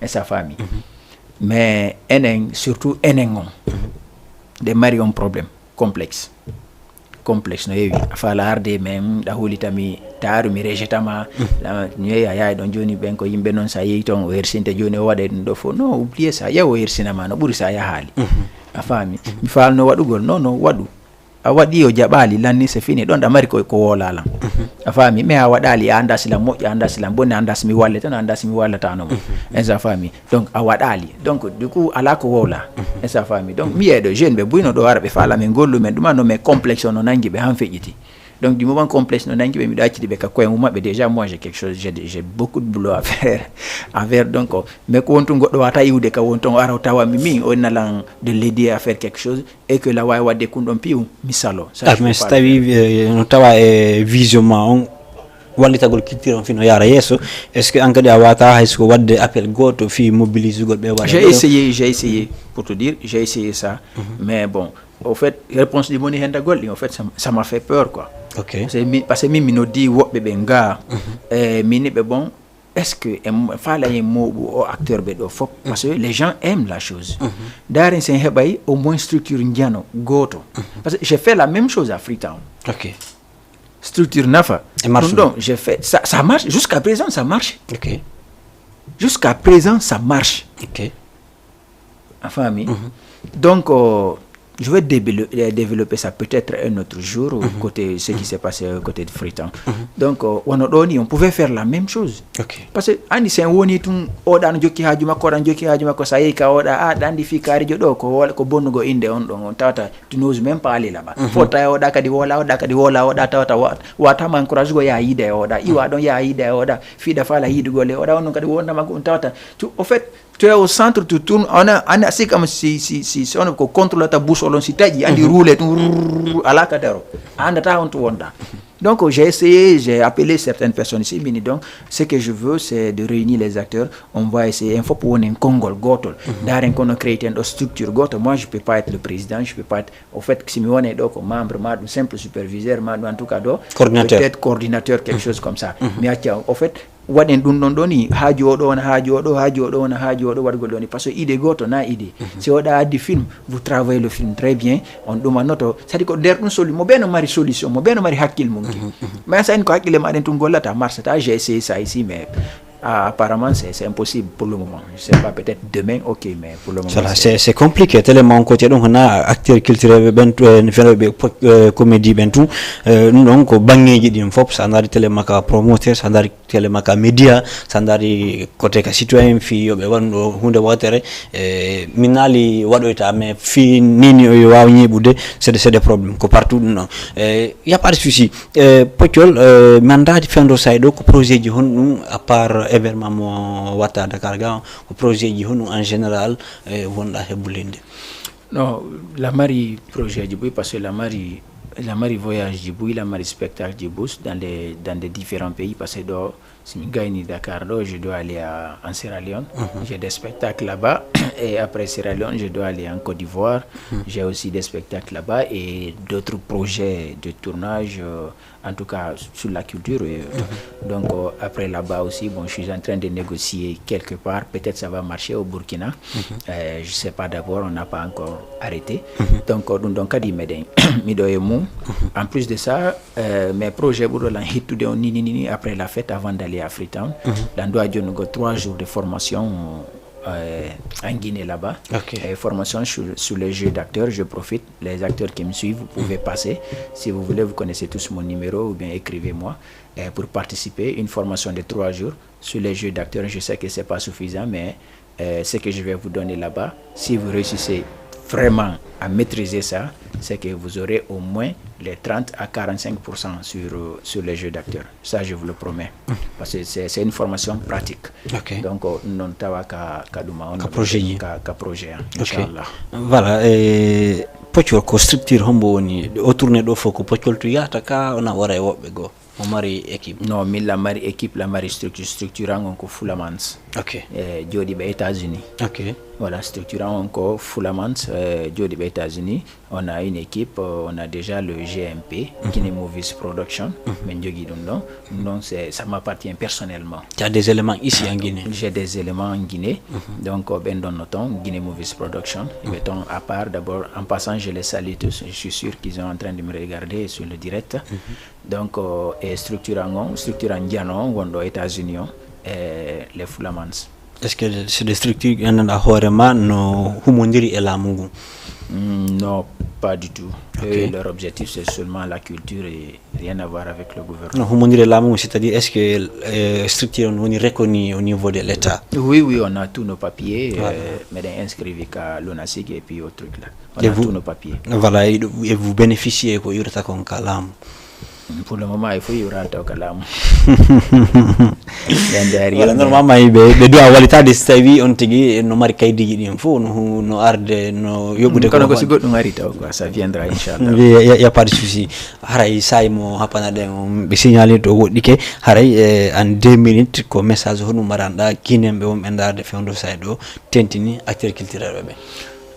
et sa famille mais enen surtout enen on des mari on problème complexe no yewi a faala arde men ɗa hulitami taaru mi rejetama mi yehi a yahay ɗon joni ɓen ko yimɓe noon sa yehi toon o hersinte joni o waɗa ɗum ɗo fof non oublié ça yaw o hersinama no ɓuuri sa yahaali a faami mi faalno waɗugol non waɗu a waɗi o jaɓaali lanni c'est fini ɗon ɗa mari ko woolalan a faami mais a waɗaali a anda sila moƴƴo a anda sila bonni a anda simi walle tan a anda simi wallatano mo en sa faami donc a waɗaali donc du coup ala ko wowla en sa faami donc mi yeeɗo jeune ɓe buyno ɗo ara ɓe faala men gollu men ɗuma no mais complexe o no nangi ɓe han feƴƴiti donc du moment complexe no nangi ɓe miɗo accidi ɓe ka koye mumaɓe déjà moi j'ai quelque chose j'ai beaucoup de boulot à faire donc mais ko wontu goɗɗo wata iwde ka won ton ara tawami min o nalan de l'aider à faire quelque chose et que la wawi wadde kun ɗon piiw mi salo mais so tawi no tawa e vision ma on wallitagol culture on fino yara yesso est ce que an kadi a wata hay so wadde appel goto fi mobiliser gol ɓe waɗa j'ai essayé pour te dire j'ai essayé ça mais bon au fait réponse ɗi moni hen dagol ɗi en fait ça m'a fait peur quoi okay. parce que min mino di woɓɓe ɓe nga mini ɓe bon est ce que faala hen moɓu o acteur ɓe ɗo fop parce que les gens aiment la chose daren sen heɓay au moins structure jiyano goto parce que j'ai fait la même chose à Freetown structure nafa ɗum ɗon j'ai fait ça marche jusqu'à présent ça marche jusqu'à présent ça marche a faami donc je vais développer ça peut-être un autre jour côté ce qui s'est passé côté de Freetown donc on pouvait faire la même chose parce que andi sen woni tun oɗa no jokki haaju makko sa yehi ka oɗa ɗa andi fi kaarijo ɗo ko bonnugo inde on ɗon on tawata tu n'oses même pas aller là-bas fota e oɗa kadi wola oɗa tawata watama encourage go yaha yiida e oɗa iwa ɗon yaha yiida e oɗa fiiɗa faala yiidugol e oɗa on ɗon kadi wondama on tawata au fait tu es au centre, tu tournes, c'est comme si on contrôle ta bouche, on s'y taille, on dit rouler, à la cadre, on te wanda. Donc j'ai essayé, j'ai appelé certaines personnes ici, mais donc ce que je veux c'est de réunir les acteurs, on va essayer, il faut pour un Congol, Gotol, d'avoir une créer une structure Gotol, moi je peux pas être le président, je peux pas être, au fait, si on est donc membre, simple superviseur, en tout cas, peut-être coordinateur, quelque chose comme ça. Mais au fait, waɗen ɗum ɗon ɗoni ha jooɗo wona ha jooɗo ha jooɗo wona ha jooɗo waɗgol ɗoni par ce que idée goto na idée si oɗa addi film vous travaillez le film très bien on ɗumannoto c'est-à-dire ko nder ɗum mo ɓe no mari solution mo ɓe no mari hakkille mum mais sa en ko hakkille maɗen tum gollata marsata j'ai essayé ça ici mais apparemment c'est impossible pour le moment. Je sais pas, peut-être demain, ok, mais pour le moment c'est compliqué tellement côté donc on a acteur culturel bentu comédie bentu donc bangeji dim fop ça ndari télémaka promoteur ça ndari télémaka média ça ndari côté ka citoyen fi yobe wando hunde watere minali wadoita mais fi nini o waw nyibude c'est des problèmes ko partout non y a pas de souci potol mandati fendo saydo ko projet ji hon à part événement mo watta Dakar ga ko projet ji hono en général wonda hebulinde non la mari projet ji parce que la mari voyage ji la mari spectacle ji dans des différents pays parce que do si je gagne Dakar je dois aller en Sierra Leone j'ai des spectacles là-bas et après Sierra Leone je dois aller en Côte d'Ivoire j'ai aussi des spectacles là-bas et d'autres projets de tournage en tout cas sur la culture donc après là-bas aussi bon je suis en train de négocier quelque part peut-être ça va marcher au Burkina je sais pas d'abord on n'a pas encore arrêté donc en plus de ça mes projets pour la hitude après la fête avant d'aller à Freetown dans doit 3 jours de formation en Guinée là-bas formation sur les jeux d'acteurs. Je profite, les acteurs qui me suivent, vous pouvez passer si vous voulez, vous connaissez tous mon numéro ou bien écrivez-moi pour participer, une formation de 3 jours sur les jeux d'acteurs. Je sais que c'est pas suffisant mais ce que je vais vous donner là-bas, si vous réussissez vraiment à maîtriser ça, c'est que vous aurez au moins les 30 à 45% sur les jeux d'acteurs. Ça, je vous le promets. Parce que c'est une formation pratique. Donc, non tawa ka projet. Inchallah. Voilà. Pochol ko structure hombo woni o tourner do foko pochol to yata ka ona wara wobbe go. O mari équipe. Non, mais la mari équipe, la mari structurant encore Foulamans. Jodi be États-Unis. Voilà, structurant encore Foulamans, Jodi be États-Unis. On a une équipe, on a déjà le GMP, Guinea Movies Production. Donc ça m'appartient personnellement. Tu as des éléments ici en Guinée? J'ai des éléments en Guinée. Donc ben don noton Guinea Movies Production. Mettons à part d'abord en passant je les salue tous. Je suis sûr qu'ils sont en train de me regarder sur le direct. Donc et structurant Diano aux États-Unis les Foulamans. Est-ce que c'est des structures qui ont horema no humondiri et la mungu? Non, pas du tout. Leur objectif c'est seulement la culture et rien à voir avec le gouvernement. Non, humondiri et la mungu, c'est-à-dire est-ce que les structures ont reconnues au niveau de l'État? Oui, on a tous nos papiers, mais inscrivez qu'à l'ONASIC et puis au truc là. On a tous nos papiers. Voilà, et vous bénéficiez quoi, yurta kon kalam. Pour le moment il faut y aura au kalam. Voilà, normalement be do walita de stavi on tigi no mari kaydi di fo no arde no yobude ko si goddo ngari taw quoi ça viendra inchallah. Y a pas de souci. Haray saymo hapana den be signaler to wodike haray en 2 minutes ko message hono maranda kinembe won endarde fewndo saydo tentini acteur culturel be.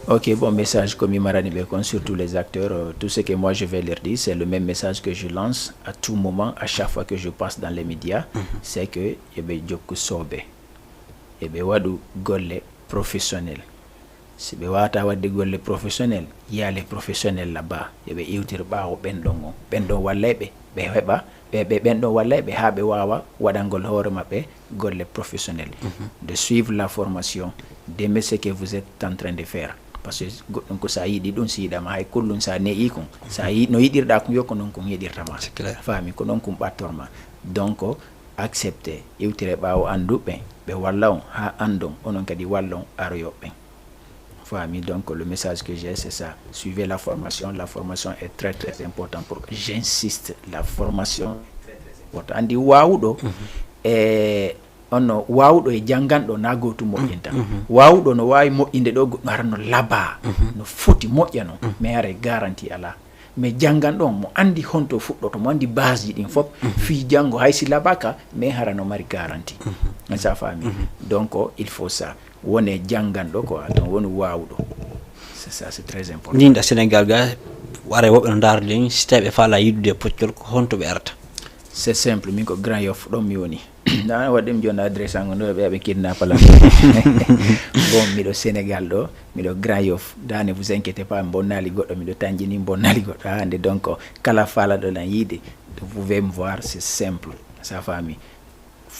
Ok, bon message comme Marani Bekon, surtout les acteurs, tout ce que moi je vais leur dire, c'est le même message que je lance à tout moment, à chaque fois que je passe dans les médias, c'est que yebe joku sobe, yebe wadu golle professionnel. Si be wata wadi golle professionnel, il y a les professionnels là-bas, yebe iutir ba o bendon walebe, be heba, be bendon walebe habe wawa wadangol hore mabe golle professionnel. De suivre la formation, d'aimer ce que vous êtes en train de faire. Parce que donc ça yidi don si dama hay kullun sa ne ikon sa yi no yidirda ko yoko non ko yidirta ma fami ko non ko battorma donc accepter yewtire bawo andu be wallon ha andon onon kadi wallon aroyo be fami. Donc le message que j'ai c'est ça, suivez la formation est très très important pour j'insiste, la formation est très très important andi wawdo ono wawdo e jangando na gotu moƴƴinta wawdo no wawi moƴƴinde ɗo goɗɗo arano laba no foti moƴƴano mais are garantie ala mais jangando mo andi honto fuɗɗoto mo andi base ji ɗin fop fi jango haysi labaka mais harano mari garantie ça fami. Donc il faut ça wone jangando ko don woni wawdo, c'est ça, c'est très important. Ninda Sénégal ga ware woɓe no darde si tawi ɓe faala yidude poccol ko honto ɓe arata? C'est simple, min ko Grand Yoff ɗon mi woni. na waɗim joni adresse ango ɗo ɓe kidnapala bon miɗo Sénégal ɗo miɗo Grand Yoff dane vous inquiétez pas bonnali goɗɗo miɗo tanjini bonnali goɗɗo hande donc kala falaɗo lan yiide vous pouvez me voir, c'est simple sa famille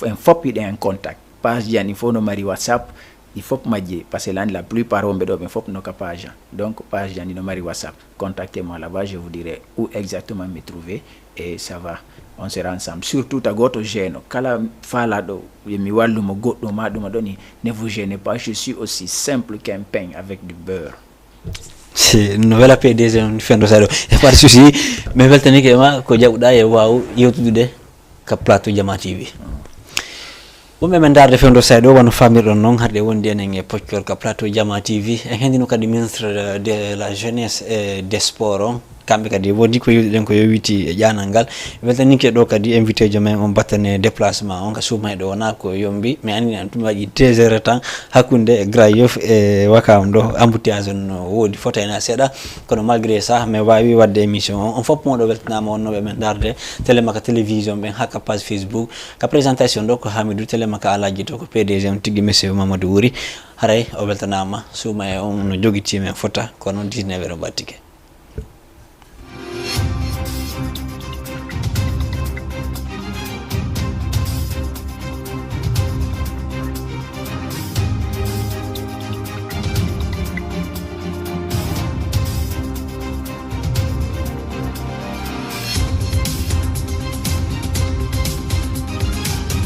en fop yiɗen en contact page jani il faut no mari WhatsApp il faut majje parce que là la plupart wonɓe ɗo ɓe fop noka page donc page jani no mari WhatsApp contactez-moi là-bas je vous dirai où exactement me trouver et ça va on sera ensemble surtout ta goto gêne kala falaɗo mi wallumo goɗɗo ma ɗuma ɗoni ne vous gênez pas je suis aussi simple qu'un pain avec du beurre. Si no wela PDG on Fendo Saɗo e pas de souci mais weltanike ma ko jaɓuɗa e waw yewtude ka plateau Jama TV wonɓe men darde Fendo Saɗo wano famirɗon noon harde wondi enen e poccol ka plateau Jama TV en hendino kadi ministre de la jeunesse et des sports on kamɓe kadi wodi ko yiwɗiɗen ko yowiti e ƴanal ngal weltanike ɗo kadi invité jo men on battane déplacement on ka suuma e ɗo wona ko yombi mi andi an tumi waɗi 2 heures temps hakkude e Grand Yoff e Wakam ɗo embouteillage no woodi fotayna seeɗa kono malgré ça mi wawi wadde émission on fof moɗo weltanama wonnoɓe men darde télé makka télévision ɓen hakka page Facebook ka présentation ɗo ko Hamidou télé makka alaji to ko PDG on tigui monsieur Mamadou Wuri haray o weltanama suuma e on no joguiti men fota kono 19 heures battike